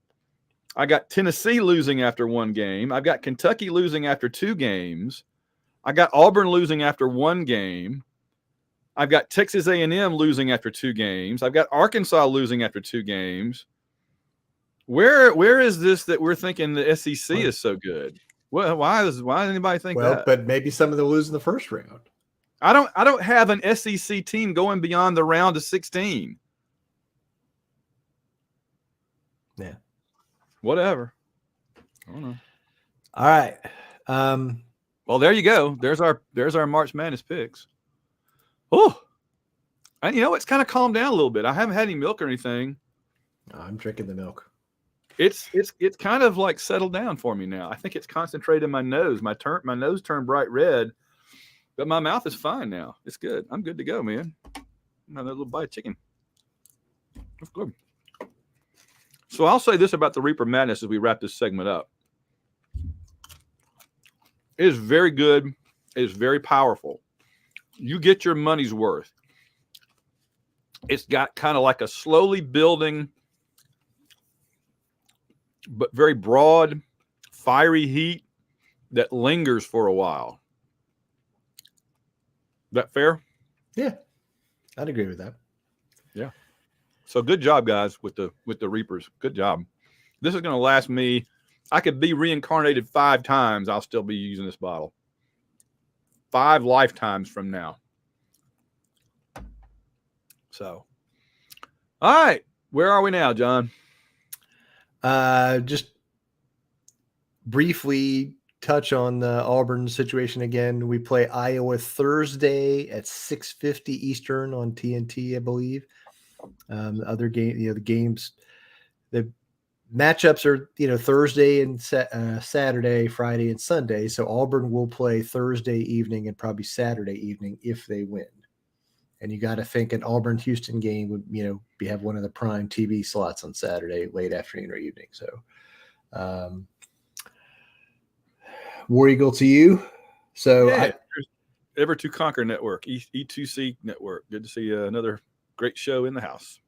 I got Tennessee losing after 1 game. I've got Kentucky losing after 2 games. I got Auburn losing after 1 game. I've got Texas A&M losing after 2 games. I've got Arkansas losing after 2 games. Where is this that we're thinking the SEC is so good? Well, why does anybody think that? But maybe some of them lose in the first round. I don't have an SEC team going beyond the round of 16. Yeah. Whatever. I don't know. All right. Well, there you go. There's our March Madness picks. Oh, and it's kind of calmed down a little bit. I haven't had any milk or anything. I'm drinking the milk. It's kind of like settled down for me now. I think it's concentrated in my nose. My nose turned bright red, but my mouth is fine now. It's good. I'm good to go, man. Another little bite of chicken. That's good. So I'll say this about the Reaper Madness as we wrap this segment up. It is very good. It is very powerful. You get your money's worth. It's got kind of like a slowly building but very broad, fiery heat that lingers for a while. That fair? Yeah, I'd agree with that. Yeah. So good job, guys, with the Reapers. Good job. This is going to last me. I could be reincarnated 5 times. I'll still be using this bottle. 5 lifetimes from now. So, all right. Where are we now, John? Just briefly touch on the Auburn situation again. We play Iowa Thursday at 6:50 Eastern on TNT, I believe. The other game, the games, the matchups are Thursday and Saturday, Friday and Sunday. So Auburn will play Thursday evening and probably Saturday evening if they win. And you got to think an Auburn-Houston game would, have one of the prime TV slots on Saturday, late afternoon or evening. So, War Eagle to you. So, Ever to Conquer Network, E2C Network. Good to see another great show in the house.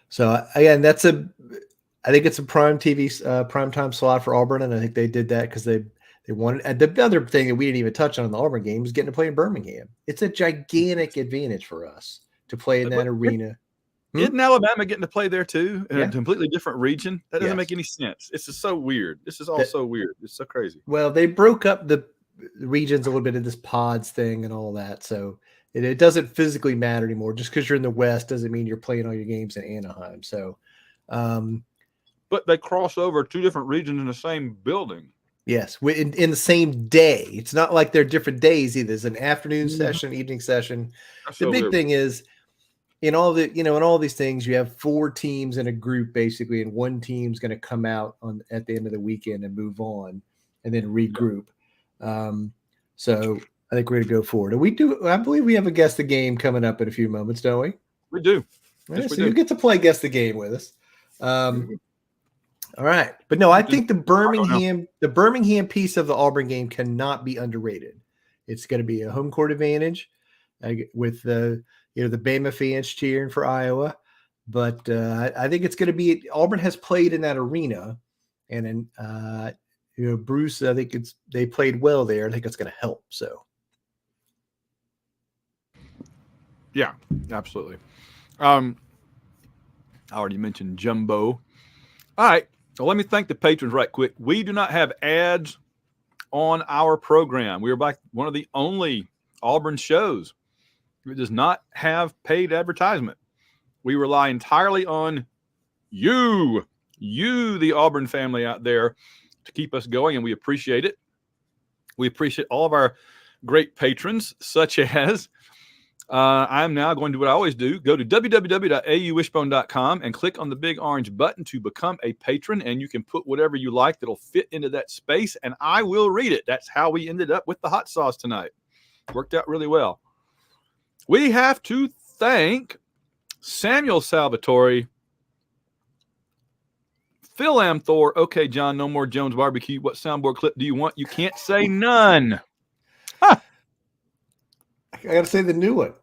So again, I think it's a prime TV, primetime slot for Auburn, and I think they did that because they wanted. And the other thing that we didn't even touch on in the Auburn game is getting to play in Birmingham. It's a gigantic advantage for us to play in that arena. Isn't Alabama getting to play there too in Yeah. a completely different region? That doesn't Yes. make any sense. It's just so weird. This is all so weird. It's so crazy. Well, they broke up the regions a little bit of this pods thing and all that. So it doesn't physically matter anymore. Just because you're in the West doesn't mean you're playing all your games in Anaheim. So, but they cross over 2 different regions in the same building. Yes, in the same day. It's not like they're different days either. There's an afternoon session, evening session. That's The so big weird. thing is in all in all these things, you have 4 teams in a group basically, and one team's going to come out at the end of the weekend and move on and then regroup. So I think we're going to go forward. And I believe we have a guess the game coming up in a few moments, don't we? We do. Right, Yes, we so do. you get to play guess the game with us. All right. But no, I think the Birmingham piece of the Auburn game cannot be underrated. It's going to be a home court advantage with the Bama fans cheering for Iowa. But I think it's going to be Auburn has played in that arena, and then Bruce, I think they played well there. I think it's going to help. So Yeah, absolutely. I already mentioned Jumbo. All right. So let me thank the patrons right quick. We do not have ads on our program. We are like one of the only Auburn shows that does not have paid advertisement. We rely entirely on you, the Auburn family out there, to keep us going, and we appreciate it. We appreciate all of our great patrons, such as I'm now going to do what I always do. Go to www.auwishbone.com and click on the big orange button to become a patron, and you can put whatever you like that'll fit into that space, and I will read it. That's how we ended up with the hot sauce tonight. Worked out really well. We have to thank Samuel Salvatore, Phil Amthor. Okay, John, no more Jones barbecue. What soundboard clip do you want? You can't say none. I got to say the new one.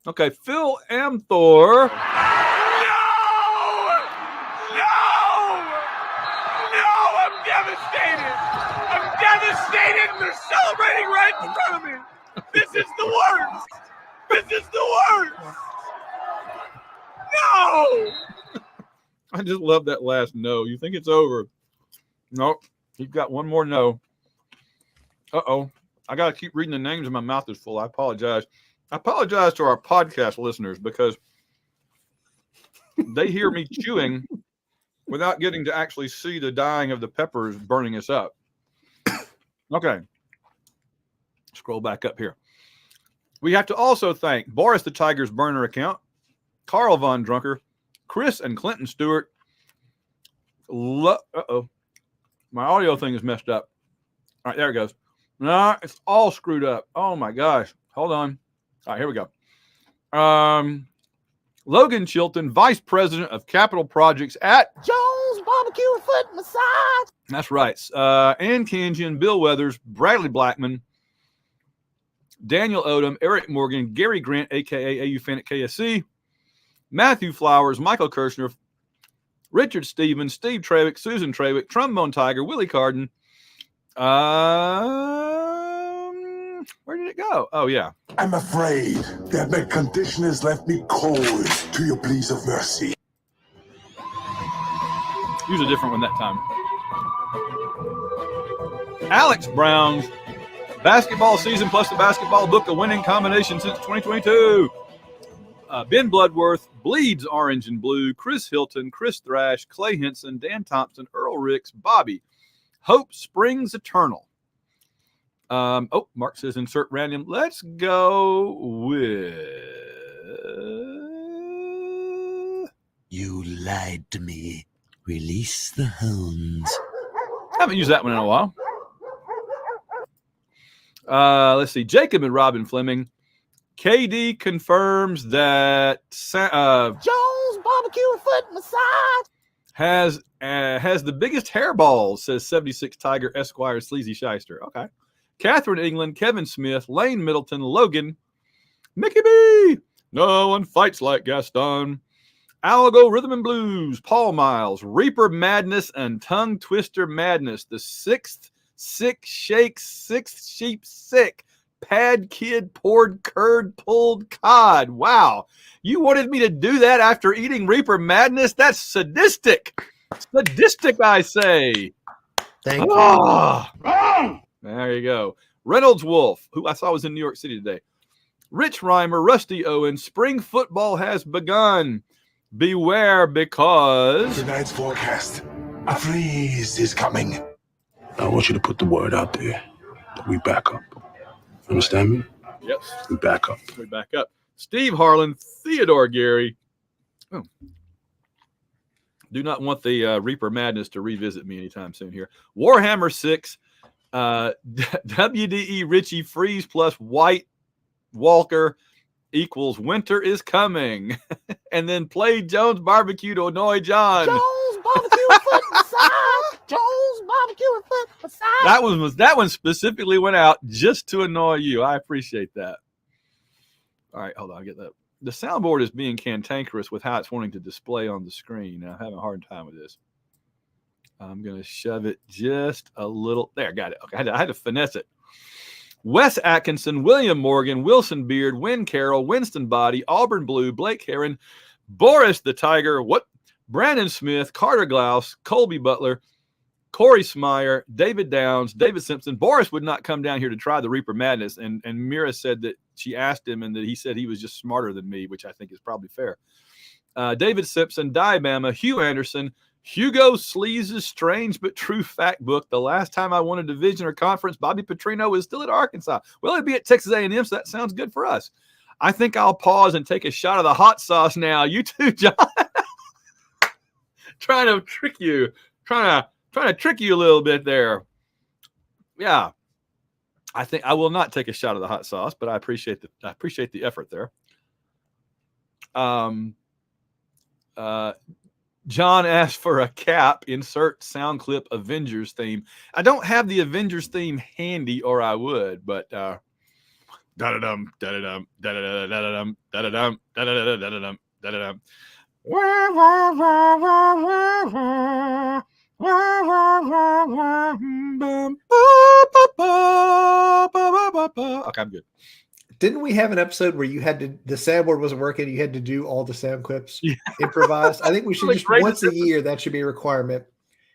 Okay, Phil Amthor. No, I'm devastated. I'm devastated. They're celebrating right in front of me. This is the worst. This is the worst. No. I just love that last no. You think it's over. Nope. You've got one more no. Uh-oh. I got to keep reading the names and my mouth is full. I apologize. I apologize to our podcast listeners because they hear me chewing without getting to actually see the dying of the peppers burning us up. Okay. Scroll back up here. We have to also thank Boris the Tiger's burner account, Carl Von Drunker, Chris and Clinton Stewart. Uh-oh. My audio thing is messed up. All right, there it goes. No, it's all screwed up. Oh, my gosh. Hold on. All right, here we go. Logan Chilton, Vice President of Capital Projects at Jones Barbecue and Foot Massage. That's right. Ann Kanjian, Bill Weathers, Bradley Blackman, Daniel Odom, Eric Morgan, Gary Grant, a.k.a. AU Fan at KSC, Matthew Flowers, Michael Kirshner, Richard Stevens, Steve Trawick, Susan Trawick, Trombone Tiger, Willie Carden. Where did it go? Oh, yeah. I'm afraid that my condition has left me cold to your pleas of mercy. Use a different one that time. Alex Brown's basketball season plus the basketball book, a winning combination since 2022. Ben Bloodworth, Bleeds Orange and Blue, Chris Hilton, Chris Thrash, Clay Henson, Dan Thompson, Earl Ricks, Bobby, Hope Springs Eternal. Mark says insert random. Let's go with... You lied to me. Release the hounds. I haven't used that one in a while. Let's see. Jacob and Robin Fleming. KD confirms that Jones Barbecue and Foot Massage has the biggest hairballs, says 76 Tiger Esquire Sleazy Shyster. Okay. Catherine England, Kevin Smith, Lane Middleton, Logan, Mickey B. No one fights like Gaston. Algo Rhythm and Blues, Paul Miles, Reaper Madness, and Tongue Twister Madness. The sixth sheep sick Pad Kid poured curd pulled cod. Wow. You wanted me to do that after eating Reaper Madness? That's sadistic. Sadistic, I say. Thank you. Oh, there you go. Reynolds Wolf, who I saw was in New York City today. Rich Reimer, Rusty Owen, spring football has begun. Beware because Tonight's forecast, a freeze is coming. I want you to put the word out there that we back up. Understand me? Yep. We back up. We back up. Steve Harlan, Theodore Gary. Oh. Do not want the Reaper Madness to revisit me anytime soon here. Warhammer 6, WDE Richie Freeze plus White Walker equals winter is coming. And then play Jones Barbecue to annoy John. Jones barbecue and foot massage. Jones barbecue and foot massage. That one specifically went out just to annoy you. I appreciate that. All right, hold on, I'll get that. The soundboard is being cantankerous with how it's wanting to display on the screen. I'm having a hard time with this. I'm going to shove it just a little. There, got it. Okay, I had to finesse it. Wes Atkinson, William Morgan, Wilson Beard, Win Carroll, Winston Body, Auburn Blue, Blake Heron, Boris the Tiger, Brandon Smith, Carter Glaus, Colby Butler, Corey Smyer, David Downs, David Simpson. Boris would not come down here to try the Reaper Madness, and Mira said that she asked him and that he said he was just smarter than me, which I think is probably fair. David Simpson, Diabama, Hugh Anderson, Hugo Sleaze's Strange But True Fact Book. The last time I won a division or conference, Bobby Petrino was still at Arkansas. Well, it'd be at Texas A&M, so that sounds good for us. I think I'll pause and take a shot of the hot sauce now. You too, John. Trying to trick you. Trying to trick you a little bit there. Yeah. I think I will not take a shot of the hot sauce, but I appreciate the effort there. John asked for a cap. Insert sound clip Avengers theme. I don't have the Avengers theme handy, or I would, but da-da-dum, da-da-dum, da-da-dum, da-da-dum, da-da-dum, da-da-dum, da-da-dum. Okay, I'm good. Didn't we have an episode where you had to, the soundboard wasn't working, you had to do all the sound clips improvised? I think we should just once a year, that should be a requirement.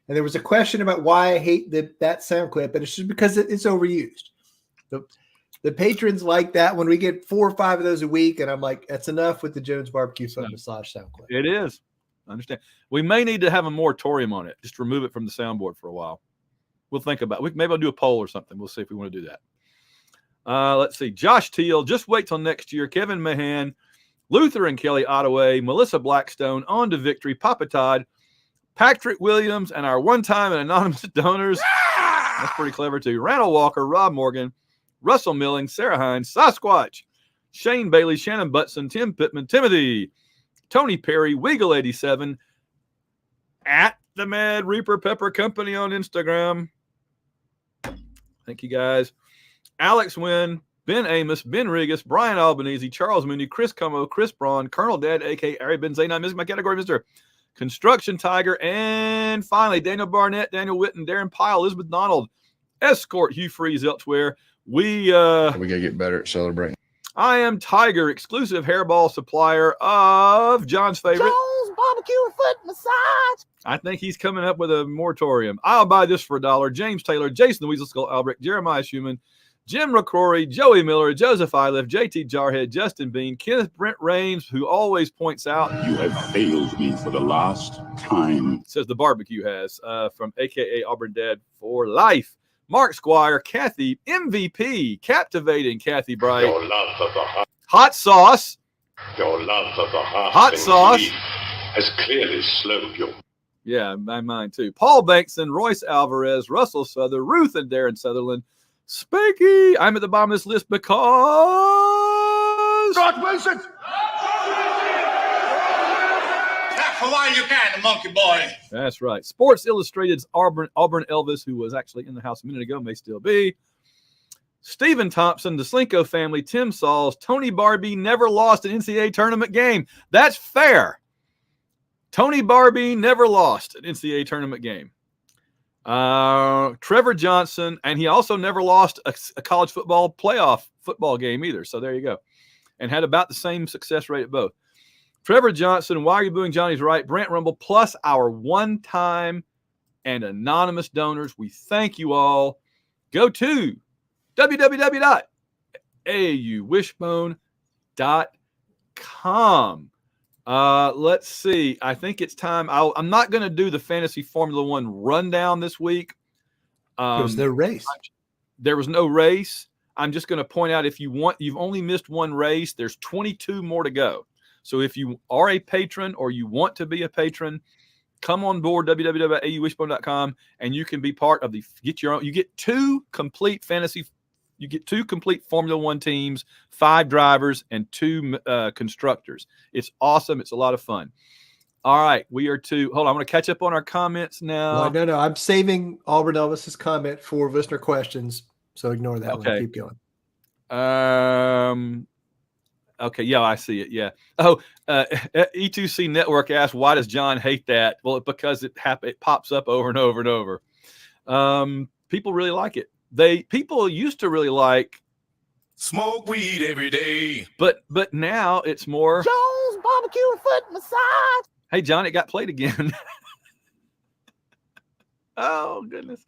And there was a question about why I hate that sound clip, and it's just because it's overused. The patrons like that when we get 4 or 5 of those a week, and I'm like, that's enough with the Jones Barbecue Foot Massage sound clip. It is. I understand. We may need to have a moratorium on it. Just remove it from the soundboard for a while. We'll think about it. Maybe I'll do a poll or something. We'll see if we want to do that. Let's see. Josh Teal, just wait till next year. Kevin Mahan, Luther and Kelly Ottaway, Melissa Blackstone, On to Victory, Papa Todd, Patrick Williams, and our one-time and anonymous donors. That's pretty clever, too. Randall Walker, Rob Morgan, Russell Milling, Sarah Hines, Sasquatch, Shane Bailey, Shannon Butson, Tim Pittman, Timothy, Tony Perry, Wiggle87, at the Mad Reaper Pepper Company on Instagram. Thank you, guys. Alex Wynn, Ben Amos, Ben Rigas, Brian Albanese, Charles Mooney, Chris Como, Chris Braun, Colonel Dad, a.k.a. Ari Benzane. I'm missing my category, Mr. Construction Tiger. And finally, Daniel Barnett, Daniel Witten, Darren Pyle, Elizabeth Donald, Escort, Hugh Freeze elsewhere. We got to get better at celebrating. I am Tiger, exclusive hairball supplier of John's favorite. Jones barbecue and foot massage. I think he's coming up with a moratorium. I'll buy this for $1. James Taylor, Jason the Weasel Skull Albrecht, Jeremiah Schumann, Jim McCrory, Joey Miller, Joseph Iliff, JT Jarhead, Justin Bean, Kenneth Brent Rames, who always points out. You have failed me for the last time. Says the barbecue has, from a.k.a. Auburn Dad for life. Mark Squire, Kathy, MVP, captivating Kathy Bright. Your love of the hot sauce. Your love of the hot sauce has clearly slowed you. Yeah, mine too. Paul Bankson, Royce Alvarez, Russell Souther, Ruth and Darren Sutherland, Spanky. I'm at the bottom of this list because Scott Wilson. That's why you can, the monkey boy. That's right. Sports Illustrated's Auburn Elvis, who was actually in the house a minute ago, may still be. Stephen Thompson, the Slinko family, Tim Sauls, Tony Barbie never lost an NCAA tournament game. That's fair. Tony Barbie never lost an NCAA tournament game. Trevor Johnson, and he also never lost a college football playoff football game either. So there you go. And had about the same success rate at both. Trevor Johnson, Why Are You Booing Johnny's Right? Brent Rumble, plus our one-time and anonymous donors. We thank you all. Go to www.auwishbone.com. Let's see. I think it's time. I'm not going to do the Fantasy Formula One rundown this week. There was no race. There was no race. I'm just going to point out, if you've only missed one race, there's 22 more to go. So if you are a patron or you want to be a patron, come on board, www.auwishbone.com, and you can be part of you get two complete Formula One teams, 5 drivers, and 2 constructors. It's awesome. It's a lot of fun. All right. Hold on. I'm going to catch up on our comments now. No. I'm saving Auburn Elvis's comment for listener questions. So ignore that one. Keep going. Okay. Yeah, I see it. Yeah. Oh, E2C Network asked, why does John hate that? Well, because it pops up over and over and over. People really like it. People used to really like Smoke weed every day. But now it's more Jones barbecue and foot massage. Hey, John, it got played again. Oh, goodness.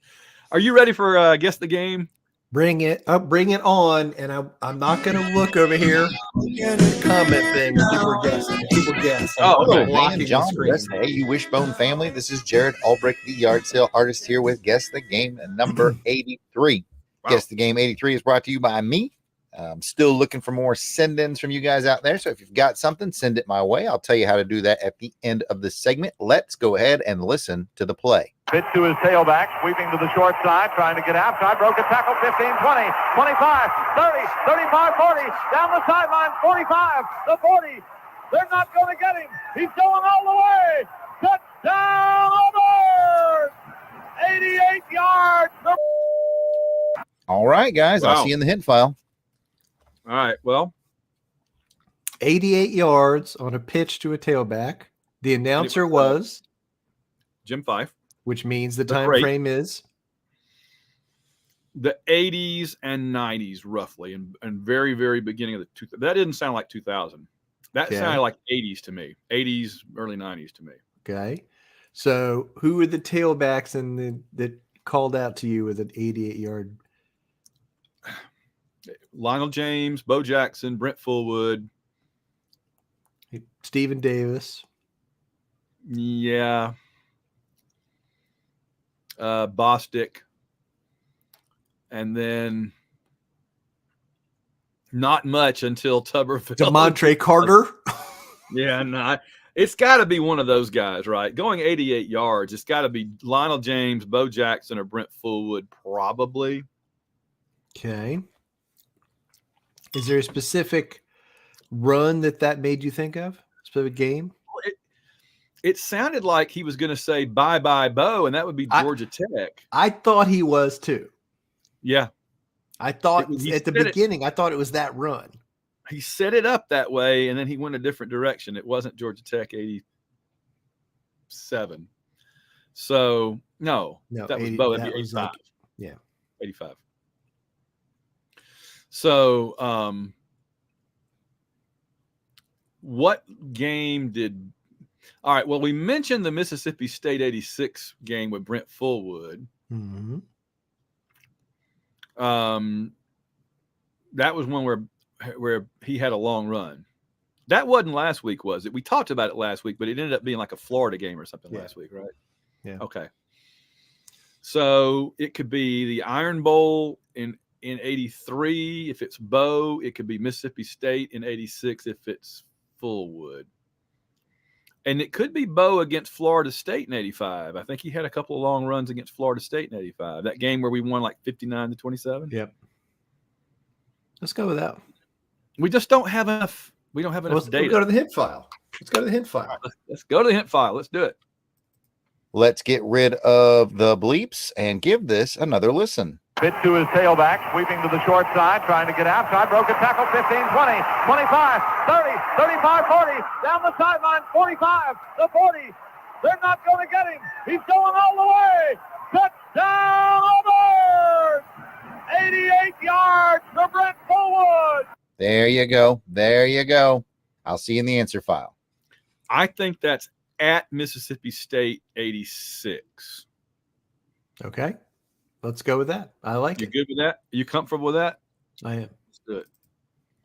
Are you ready for Guess the Game? Bring it on. And I'm not going to look over here at the comment thing. People guess. Oh, okay. Man, John, that's the AU Wishbone family. This is Jared Albrecht, the yard sale artist, here with Guess the Game number 83. Wow. Guess the Game 83 is brought to you by me. I'm still looking for more send-ins from you guys out there. So if you've got something, send it my way. I'll tell you how to do that at the end of the segment. Let's go ahead and listen to the play. Pitch to his tailback, sweeping to the short side, trying to get outside. Broken tackle, 15, 20, 25, 30, 35, 40. Down the sideline, 45, the 40. They're not going to get him. He's going all the way. Touchdown, Auburn! 88 yards. All right, guys. Wow. I'll see you in the hint file. All right. Well, 88 yards on a pitch to a tailback. The announcer was Jim Fife, which means the time frame is the 80s and 90s, roughly, and very, very beginning of the 2000s. That didn't sound like 2000. That sounded like 80s to me. 80s, early 90s to me. Okay. So who were the tailbacks that called out to you with an 88-yard? Lionel James, Bo Jackson, Brent Fullwood, Stephen Davis. Yeah. Bostic. And then not much until Tuberville. DeMontre Carter. Yeah, no. It's got to be one of those guys, right? Going 88 yards, it's got to be Lionel James, Bo Jackson, or Brent Fullwood, probably. Okay. Is there a specific run that made you think of? Specific game? It sounded like he was going to say bye bye Bo, and that would be Georgia Tech. I thought he was too. Yeah, I thought at the beginning. I thought it was that run. He set it up that way, and then he went a different direction. It wasn't Georgia Tech 87. So no, that was Bo. That'd be 85. 85. So, what game did? All right. Well, we mentioned the Mississippi State 86 game with Brent Fullwood. Mm-hmm. That was one where he had a long run. That wasn't last week, was it? We talked about it last week, but it ended up being like a Florida game or something last week, right? Yeah. Okay. So it could be the Iron Bowl in 83 if it's Bo. It could be Mississippi State in 86 if it's Fullwood. And it could be Bo against Florida State in 85. I think he had a couple of long runs against Florida State in 85. That game where we won like 59-27. Yep. Let's go with that. We just don't have enough. We don't have enough data. Let's go to the hint file. Let's go to the hint file. Right, let's go to the hint file. Let's do it. Let's get rid of the bleeps and give this another listen. Pitch to his tailback, sweeping to the short side, trying to get outside. Broken tackle, 15, 20, 25, 30, 35, 40. Down the sideline, 45, the 40. They're not going to get him. He's going all the way. Touchdown! Down Auburn! 88 yards for Brent Fullwood. There you go. There you go. I'll see you in the answer file. I think that's at Mississippi State 86. Okay. Let's go with that. I like You it. good with that? Are you comfortable with that? I am. Let's do it.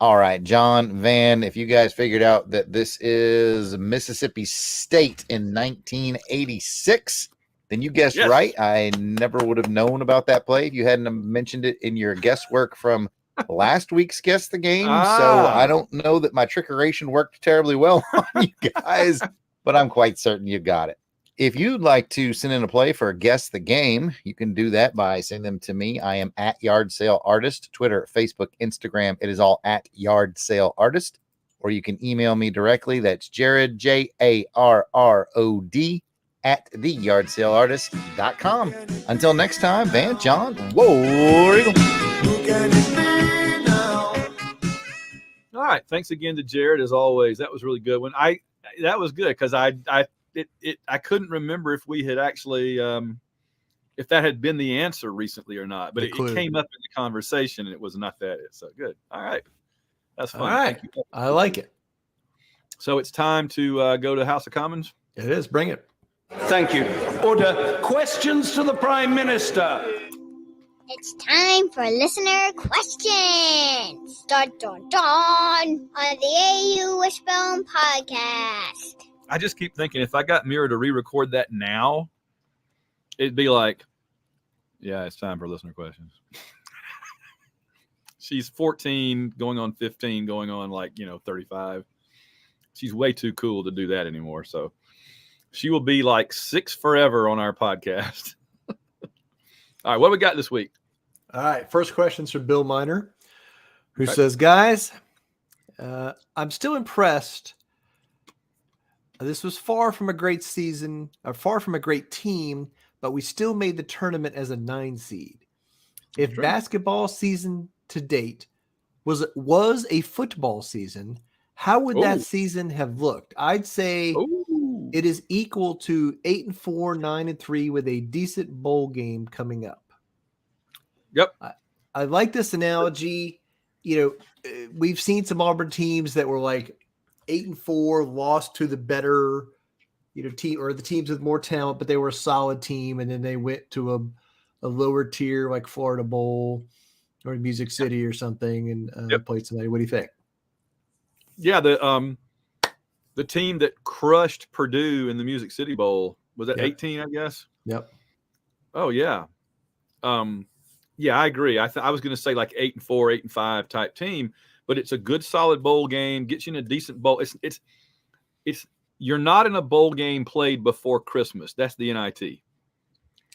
All right, John, Van, if you guys figured out that this is Mississippi State in 1986, then you guessed Yes. right. I never would have known about that play if you hadn't mentioned it in your guesswork from last week's Guess the Game. So I don't know that my trickeration worked terribly well on you guys, but I'm quite certain you got it. If you'd like to send in a play for Guess the Game, you can do that by sending them to me. I am at Yard Sale Artist, Twitter, Facebook, Instagram. It is all at Yard Sale Artist. Or you can email me directly. That's Jared, Jarrod, at theyardsaleartist.com. Until next time, Van, John, War Eagle. All right. Thanks again to Jared, as always. That was really good. That was good because I couldn't remember if we had actually if that had been the answer recently or not, but it came up in the conversation and it was not that. So good. All right. That's fun. All right. Thank you. I like it. So it's time to go to House of Commons. It is. Bring it. Thank you. Order. Questions to the Prime Minister. It's time for listener questions. Dun, dun, dun, on the AU Wishbone podcast. I just keep thinking if I got Mira to re-record that now, it'd be like, yeah, it's time for listener questions. She's 14, going on 15, going on 35. She's way too cool to do that anymore. So she will be like 6 forever on our podcast. All right, what do we got this week? All right. First question's from Bill Miner, who says, guys, I'm still impressed. This was far from a great season, or far from a great team, but we still made the tournament as a 9 seed. If basketball season to date was a football season, how would that season have looked? I'd say it is equal to 8-4, 9-3 with a decent bowl game coming up. Yep. I like this analogy. We've seen some Auburn teams that were like 8-4, lost to the better, team or the teams with more talent, but they were a solid team. And then they went to a lower tier like Florida Bowl or Music City or something and played somebody. What do you think? Yeah. The team that crushed Purdue in the Music City Bowl, was that 18, I guess? Yep. Oh yeah. Yeah, I agree. I was going to say like 8-4, 8-5 type team, but it's a good solid bowl game, gets you in a decent bowl. It's you're not in a bowl game played before Christmas. That's the NIT.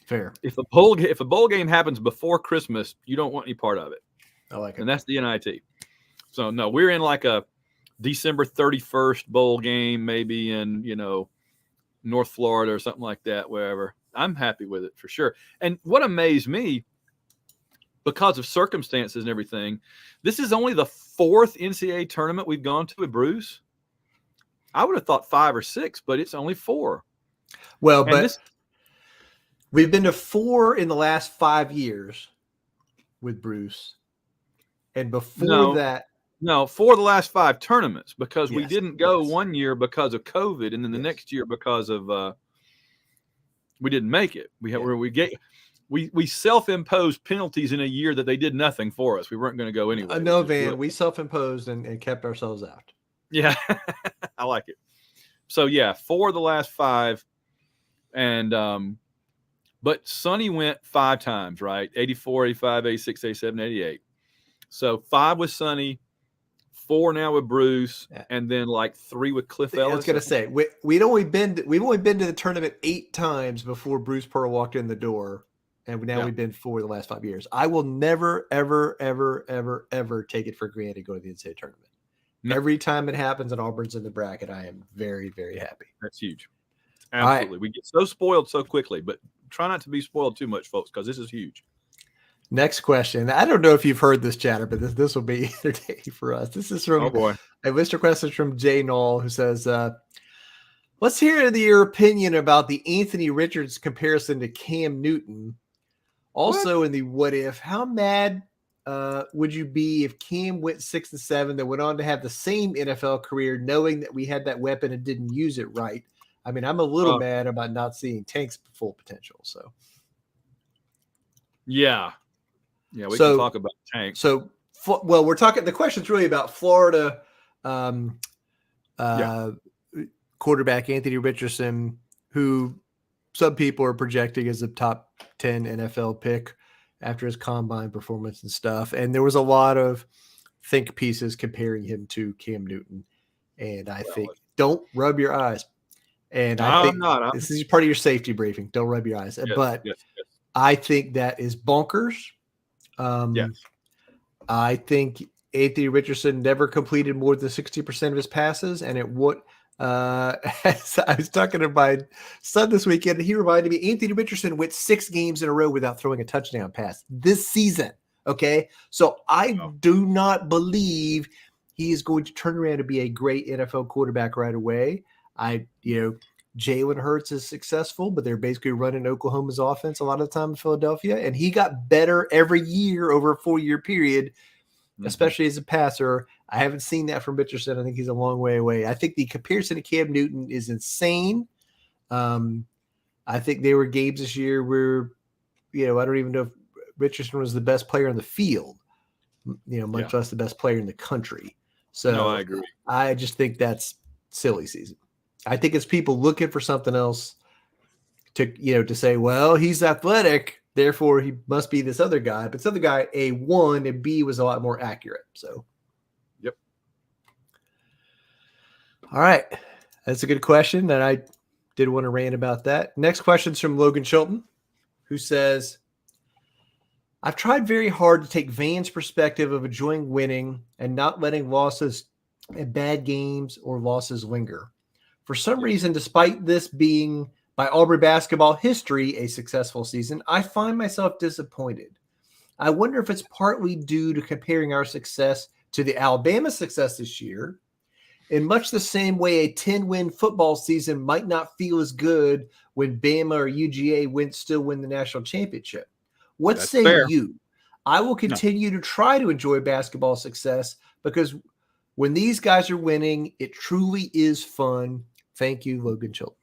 Fair. If a bowl game happens before Christmas, you don't want any part of it. I like it. And that's the NIT. So no, we're in like a December 31st bowl game, maybe in, North Florida or something like that, wherever. I'm happy with it for sure. And what amazed me, because of circumstances and everything, this is only the 4th NCAA tournament we've gone to with Bruce. I would have thought 5 or 6, but it's only 4. Well, but we've been to 4 in the last 5 years with Bruce. And before that. No, 4 of the last 5 tournaments, because we didn't go one year because of COVID, and then the next year because of we didn't make it. We self-imposed penalties in a year that they did nothing for us. We weren't going to go anyway. No, Van, we self-imposed and kept ourselves out. Yeah, I like it. So yeah, 4 of the last 5, and but Sonny went 5 times, right? 84, 85, 86, 87, 88. So 5 with Sonny, 4 now with Bruce, and then like 3 with Cliff Ellis. I was going to say we've only been to the tournament 8 times before Bruce Pearl walked in the door, and now we've been 4 of the last 5 years. I will never, ever, ever, ever, ever take it for granted to go to the NCAA tournament. No. Every time it happens and Auburn's in the bracket, I am very, very happy. That's huge. Absolutely. Right. We get so spoiled so quickly, but try not to be spoiled too much, folks, because this is huge. Next question. I don't know if you've heard this, chatter, but this will be entertaining for us. This is from a listener question from Jay Knoll, who says, let's hear your opinion about the Anthony Richards comparison to Cam Newton. Also, in the what if, how mad would you be if Cam went 6-7, that went on to have the same NFL career, knowing that we had that weapon and didn't use it right? I mean, I'm a little mad about not seeing Tank's full potential. So, yeah, we can talk about Tank. So, well, we're talking. The question's really about Florida quarterback Anthony Richardson, who some people are projecting as a top 10 NFL pick after his combine performance and stuff. And there was a lot of think pieces comparing him to Cam Newton. And I think, don't rub your eyes. And I think this is part of your safety briefing. Don't rub your eyes. But I think that is bonkers. I think Anthony Richardson never completed more than 60% of his passes. And it would, I was talking to my son this weekend, and he reminded me Anthony Richardson went 6 games in a row without throwing a touchdown pass this season. Okay. So I do not believe he is going to turn around to be a great NFL quarterback right away. Jalen Hurts is successful, but they're basically running Oklahoma's offense a lot of the time in Philadelphia. And he got better every year over a 4-year period, especially as a passer. I haven't seen that from Richardson. I think he's a long way away. I think the comparison to Cam Newton is insane. I think there were games this year where, I don't even know if Richardson was the best player on the field, much less the best player in the country. So no, I agree. I just think that's silly season. I think it's people looking for something else to say, well, he's athletic, therefore he must be this other guy. But this other guy, A1 and B was a lot more accurate. So, yep. All right. That's a good question. And I did want to rant about that. Next question's from Logan Chilton, who says, I've tried very hard to take Van's perspective of enjoying winning and not letting losses and bad games or losses linger. For some reason, despite this being, by Auburn basketball history, a successful season, I find myself disappointed. I wonder if it's partly due to comparing our success to the Alabama success this year. In much the same way a 10-win football season might not feel as good when Bama or UGA still win the national championship. What say you? I will continue to try to enjoy basketball success because when these guys are winning, it truly is fun. Thank you, Logan Chilton.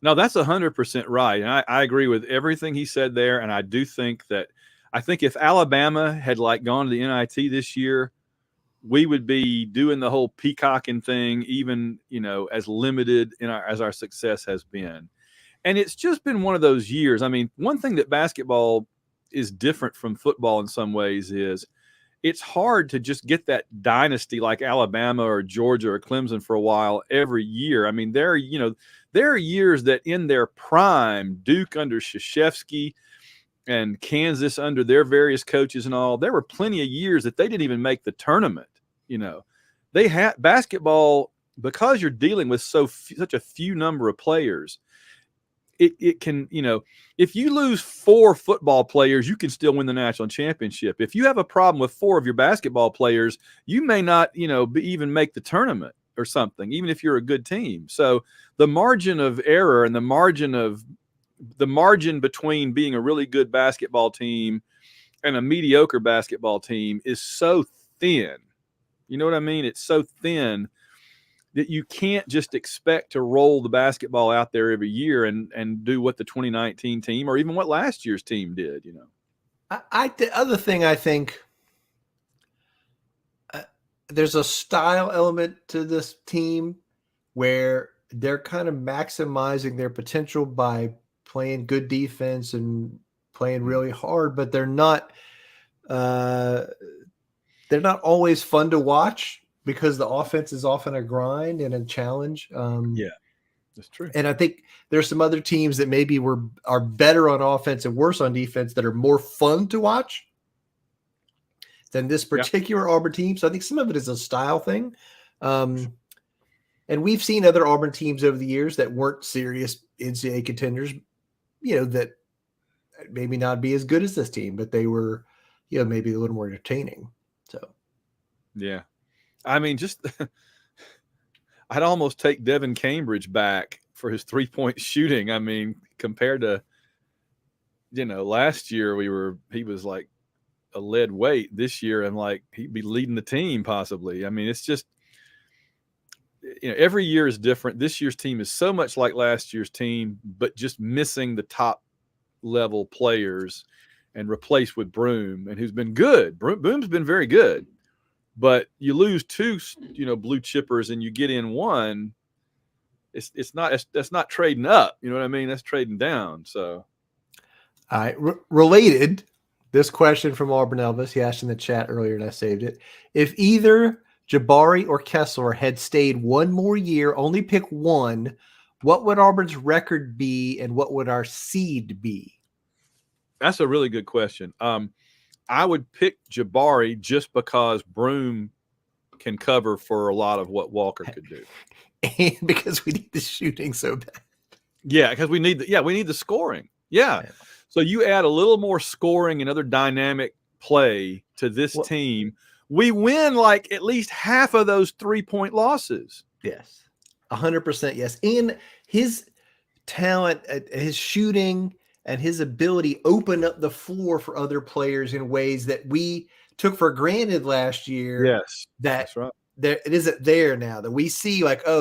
No, that's 100% right. And I agree with everything he said there. And I do think if Alabama had gone to the NIT this year, we would be doing the whole peacocking thing, even, as limited as our success has been. And it's just been one of those years. I mean, one thing that basketball is different from football in some ways is it's hard to just get that dynasty like Alabama or Georgia or Clemson for a while every year. I mean, there are years that in their prime, Duke under Krzyzewski and Kansas under their various coaches and all, there were plenty of years that they didn't even make the tournament. They had basketball, because you're dealing with such a few number of players. It can, if you lose 4 football players, you can still win the national championship. If you have a problem with 4 of your basketball players, you may not, even make the tournament or something, even if you're a good team. So the margin of error and the margin between being a really good basketball team and a mediocre basketball team is so thin. You know what I mean? It's so thin that you can't just expect to roll the basketball out there every year and do what the 2019 team or even what last year's team did, The other thing I think there's a style element to this team where they're kind of maximizing their potential by playing good defense and playing really hard, but they're not always fun to watch, because the offense is often a grind and a challenge. Yeah, that's true. And I think there's some other teams that maybe are better on offense and worse on defense that are more fun to watch than this particular Auburn team. So I think some of it is a style thing. And we've seen other Auburn teams over the years that weren't serious NCAA contenders, that maybe not be as good as this team, but they were, maybe a little more entertaining. So, yeah. I mean, I'd almost take Devin Cambridge back for his 3-point shooting. I mean, compared to, last year he was like a lead weight. This year, I'm like, he'd be leading the team possibly. I mean, it's just, every year is different. This year's team is so much like last year's team, but just missing the top level players and replaced with Broom, and who's been good. Broom's been very good, but you lose two, blue chippers and you get in one. That's not trading up. You know what I mean? That's trading down. So, all right. Related, this question from Auburn Elvis, he asked in the chat earlier and I saved it. If either Jabari or Kessler had stayed one more year, only pick one, what would Auburn's record be and what would our seed be? That's a really good question. I would pick Jabari just because Broom can cover for a lot of what Walker could do. And because we need the shooting so bad. Yeah, because we need the scoring. Yeah. So you add a little more scoring and other dynamic play to this team, we win like at least half of those 3-point losses. Yes. 100% yes. And his talent, his shooting, and his ability open up the floor for other players in ways that we took for granted last year. Yes. That's right. It isn't there now, that we see like, a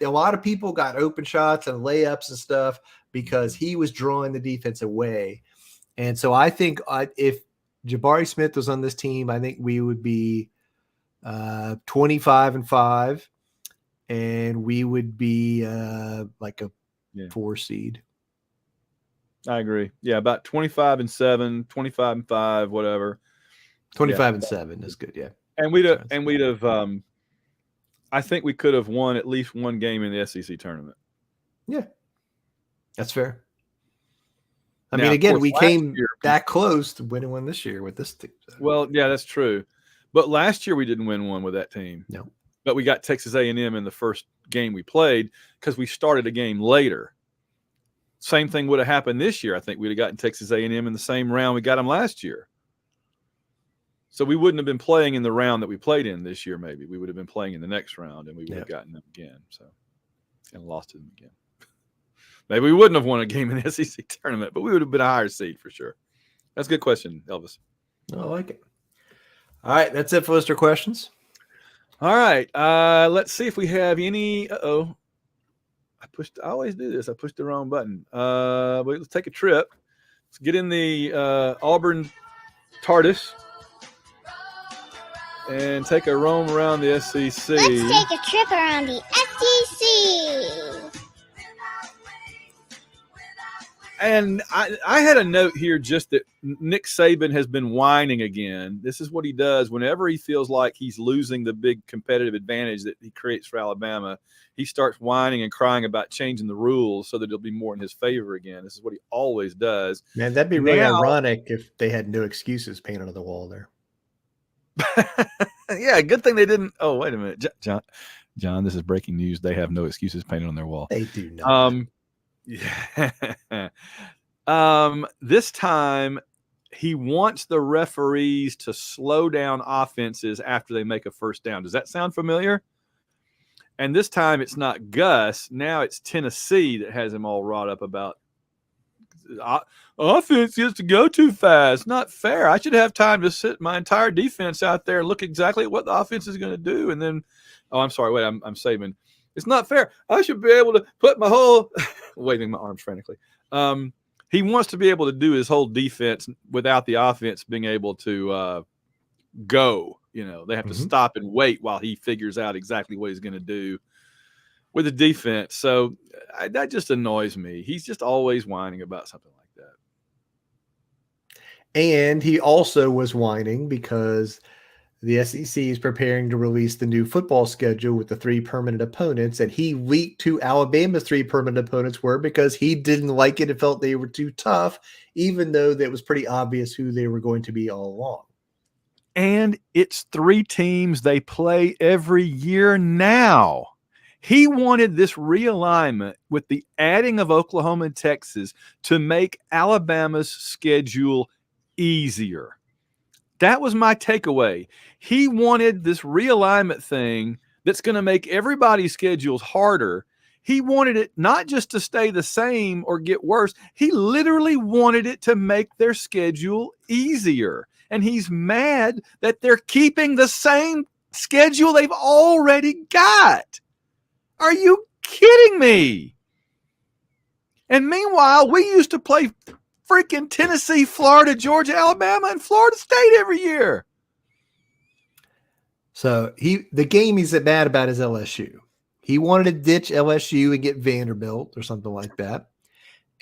lot of people got open shots and layups and stuff because he was drawing the defense away. And so I think if Jabari Smith was on this team, I think we would be 25-5, and we would be like a 4 seed. I agree. Yeah, about 25-7, 25-5, whatever. 25-7 is good. Yeah. And we'd have I think we could have won at least one game in the SEC tournament. Yeah. That's fair. I mean, again, we came that close to winning one this year with this team. So. Well, yeah, that's true. But last year we didn't win one with that team. No. But we got Texas A&M in the first game we played because we started a game later. Same thing would have happened this year. I think we'd have gotten Texas A&M in the same round we got them last year. So we wouldn't have been playing in the round that we played in this year. Maybe we would have been playing in the next round, and we would have gotten them again. So, and lost them again. Maybe we wouldn't have won a game in the SEC tournament, but we would have been a higher seed for sure. That's a good question, Elvis. I like it. All right, that's it for listener questions. All right, let's see if we have any. I always do this. I pushed the wrong button. But let's take a trip. Let's get in the Auburn TARDIS and take a roam around the SEC. Let's take a trip around the SEC. And I had a note here just that Nick Saban has been whining again. This is what he does whenever he feels like he's losing the big competitive advantage that he creates for Alabama. He starts whining and crying about changing the rules so that it'll be more in his favor again. This is what he always does. Man, that'd be really ironic if they had no excuses painted on the wall there. Yeah, good thing they didn't. Oh, wait a minute. John, this is breaking news. They have no excuses painted on their wall. They do not. Yeah. This time he wants the referees to slow down offenses after they make a first down. Does that sound familiar? And this time it's not Gus. Now it's Tennessee that has him all wrought up about offense gets to go too fast. Not fair. I should have time to sit my entire defense out there and look exactly at what the offense is going to do. And then, I'm sorry. Wait, I'm saving. It's not fair. I should be able to put my whole waving my arms frantically. He wants to be able to do his whole defense without the offense being able to go. They have to stop and wait while he figures out exactly what he's going to do with the defense. So that just annoys me. He's just always whining about something like that. And he also was whining because the SEC is preparing to release the new football schedule with the 3 permanent opponents, and he leaked who Alabama's 3 permanent opponents were because he didn't like it and felt they were too tough, even though that was pretty obvious who they were going to be all along. And it's 3 teams they play every year now. He wanted this realignment with the adding of Oklahoma and Texas to make Alabama's schedule easier. That was my takeaway. He wanted this realignment thing that's going to make everybody's schedules harder. He wanted it not just to stay the same or get worse. He literally wanted it to make their schedule easier. And he's mad that they're keeping the same schedule they've already got. Are you kidding me? And meanwhile, we used to play freaking Tennessee, Florida, Georgia, Alabama, and Florida State every year. So the game he's mad about is LSU. He wanted to ditch LSU and get Vanderbilt or something like that.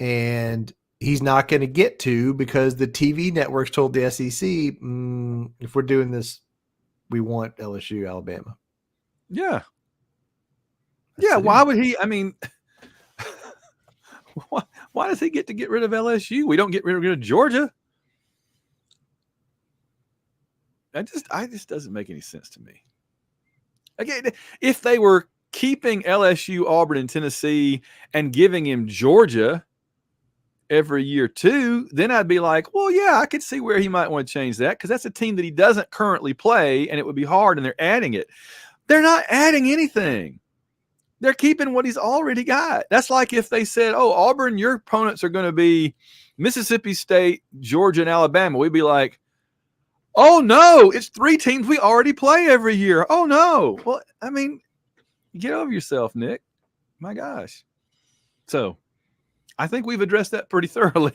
And he's not going to get to because the TV networks told the SEC, if we're doing this, we want LSU, Alabama. Yeah. Yeah. Why would he? I mean, why does he get to get rid of LSU? We don't get rid of Georgia. I just doesn't make any sense to me. Again, if they were keeping LSU, Auburn, and Tennessee and giving him Georgia every year too, then I'd be like, well, yeah, I could see where he might want to change that because that's a team that he doesn't currently play and it would be hard and they're adding it. They're not adding anything. They're keeping what he's already got. That's like if they said, oh, Auburn, your opponents are going to be Mississippi State, Georgia, and Alabama. We'd be like, oh, no, it's 3 teams we already play every year. Oh, no. Well, I mean, get over yourself, Nick. My gosh. So I think we've addressed that pretty thoroughly.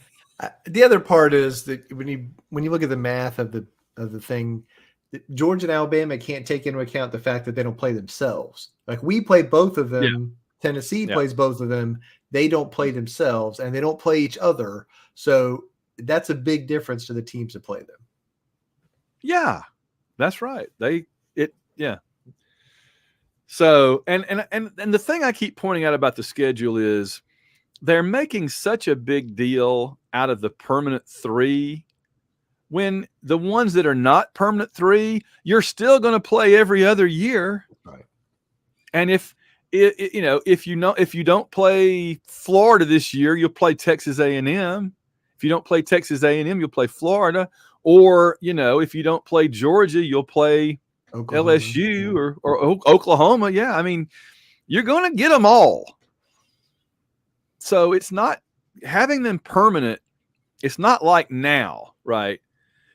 The other part is that when you look at the math of the thing, Georgia and Alabama can't take into account the fact that they don't play themselves. Like we play both of them. Yeah. Tennessee plays both of them. They don't play themselves and they don't play each other. So that's a big difference to the teams that play them. Yeah, that's right. Yeah. So, and the thing I keep pointing out about the schedule is they're making such a big deal out of the permanent 3 when the ones that are not permanent 3, you're still going to play every other year. Right. And if you don't play Florida this year, you'll play Texas A&M. If you don't play Texas A&M, you'll play Florida. Or, if you don't play Georgia, you'll play Oklahoma. LSU or Oklahoma. Yeah, I mean, you're going to get them all. So it's not having them permanent. It's not like now, right?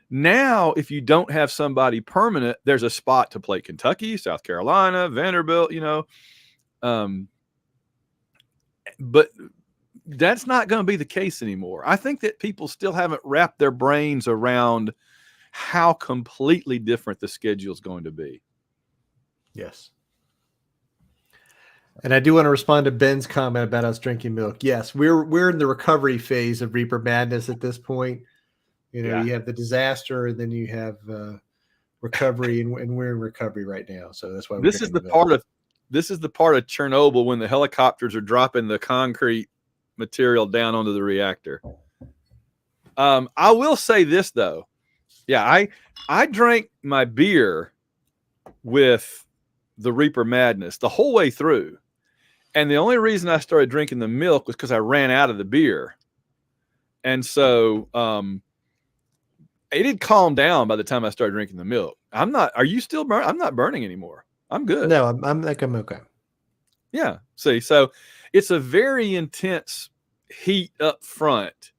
Now, if you don't have somebody permanent, there's a spot to play Kentucky, South Carolina, Vanderbilt, but that's not going to be the case anymore. I think that people still haven't wrapped their brains around how completely different the schedule is going to be. Yes. And I do want to respond to Ben's comment about us drinking milk. Yes, we're in the recovery phase of Reaper Madness at this point. You have the disaster and then you have recovery and we're in recovery right now. So that's why this is the part of Chernobyl when the helicopters are dropping the concrete material down onto the reactor. I will say this though. Yeah, I drank my beer with the Reaper Madness the whole way through. And the only reason I started drinking the milk was because I ran out of the beer. And so it had calmed down by the time I started drinking the milk. Are you still burning? I'm not burning anymore. I'm good. No, I'm okay. Yeah. See, so it's a very intense heat up front,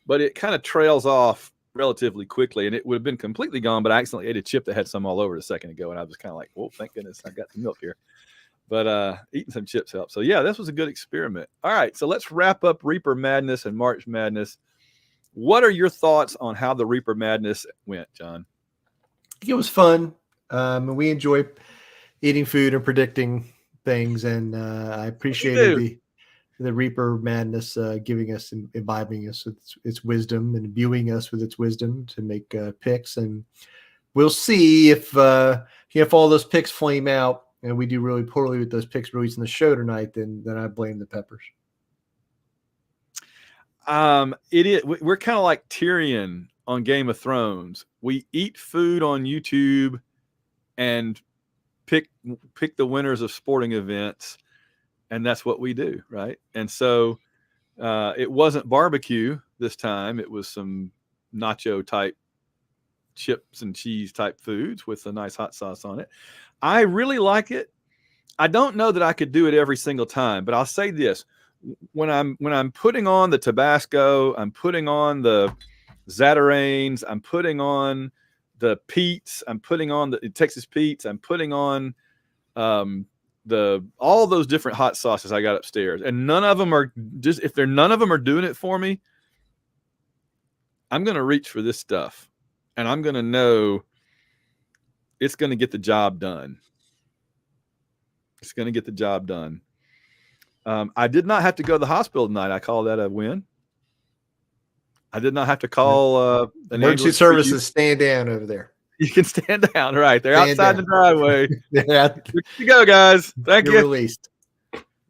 but it kind of trails off relatively quickly, and it would have been completely gone, but I accidentally ate a chip that had some all over it a second ago, and I was kind of like, well, thank goodness I got the milk here. But eating some chips helped. So yeah, this was a good experiment. All right, so let's wrap up Reaper Madness and March Madness. What are your thoughts on how the Reaper Madness went, John? It was fun. And we enjoy eating food and predicting things, and I appreciated the Reaper Madness giving us and imbibing us with its wisdom and imbuing us with its wisdom to make picks. And we'll see if all those picks flame out and we do really poorly with those picks releasing the show tonight, then I blame the peppers. It is. We're kind of like Tyrion on Game of Thrones. We eat food on YouTube and pick the winners of sporting events. And that's what we do, right? And so it wasn't barbecue this time. It was some nacho type chips and cheese type foods with a nice hot sauce on it. I really like it. I don't know that I could do it every single time, but I'll say this. When I'm putting on the Tabasco, I'm putting on the Zatarains, I'm putting on the Pete's, I'm putting on the Texas Pete's, I'm putting on all those different hot sauces I got upstairs, and none of them are just, if none of them are doing it for me, I'm going to reach for this stuff, and I'm going to know it's going to get the job done. It's going to get the job done. I did not have to go to the hospital tonight. I call that a win. I did not have to call an emergency services. Stand down over there. You can stand down, right? They're Stand outside down. the driveway. Yeah. Good to go, guys. Thank You're you. released.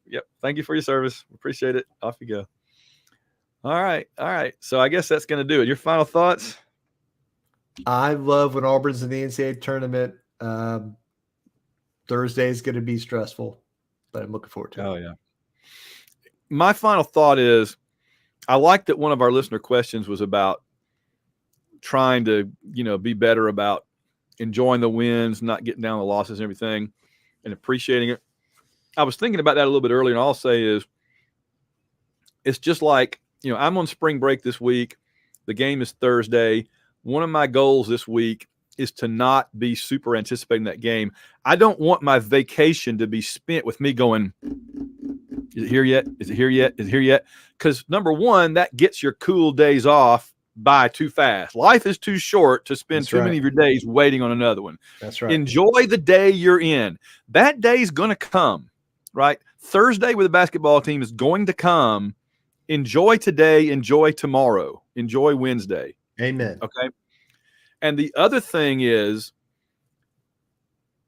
Yep. Thank you for your service. Appreciate it. Off you go. All right. All right. So I guess that's going to do it. Your final thoughts? I love when Auburn's in the NCAA tournament. Thursday is going to be stressful, but I'm looking forward to it. Oh, yeah. My final thought is, I like that one of our listener questions was about trying to, be better about enjoying the wins, not getting down the losses and everything, and appreciating it. I was thinking about that a little bit earlier, and all I'll say is, it's just like, I'm on spring break this week. The game is Thursday. One of my goals this week is to not be super anticipating that game. I don't want my vacation to be spent with me going, is it here yet? Is it here yet? Is it here yet? Because number one, that gets your cool days off by too fast. Life is too short to spend too many of your days waiting on another one. That's right. Enjoy the day you're in. That day's going to come, right? Thursday with the basketball team is going to come. Enjoy today. Enjoy tomorrow. Enjoy Wednesday. Amen. Okay. And the other thing is,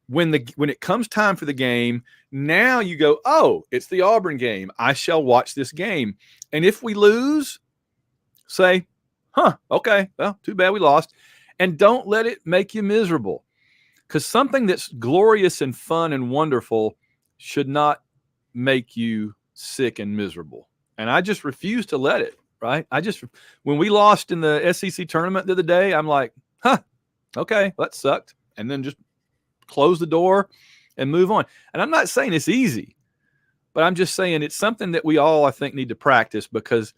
when it comes time for the game, now you go, oh, it's the Auburn game. I shall watch this game. And if we lose, say, okay, well, too bad we lost. And don't let it make you miserable, because something that's glorious and fun and wonderful should not make you sick and miserable. And I just refuse to let it, right? When we lost in the SEC tournament the other day, I'm like, okay, that sucked. And then just close the door and move on. And I'm not saying it's easy, but I'm just saying it's something that we all, I think, need to practice, because,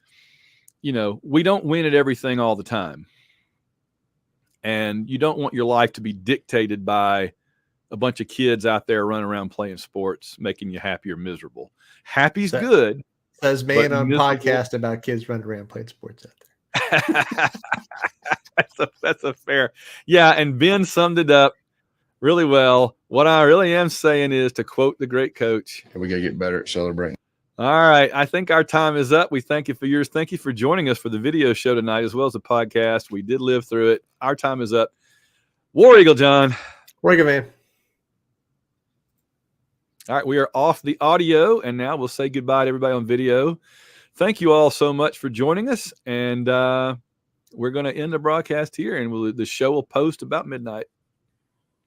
we don't win at everything all the time. And you don't want your life to be dictated by a bunch of kids out there running around playing sports, making you happy or miserable. Happy's good. Says man on podcast about kids running around playing sports out there. That's a fair. Yeah. And Ben summed it up really well. What I really am saying is, to quote the great coach, we got to get better at celebrating. All right. I think our time is up. We thank you for yours. Thank you for joining us for the video show tonight, as well as the podcast. We did live through it. Our time is up. War Eagle, John. War Eagle, man. All right. We are off the audio, and now we'll say goodbye to everybody on video. Thank you all so much for joining us. And we're going to end the broadcast here, and the show will post about midnight.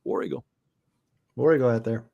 War Eagle. War Eagle out there.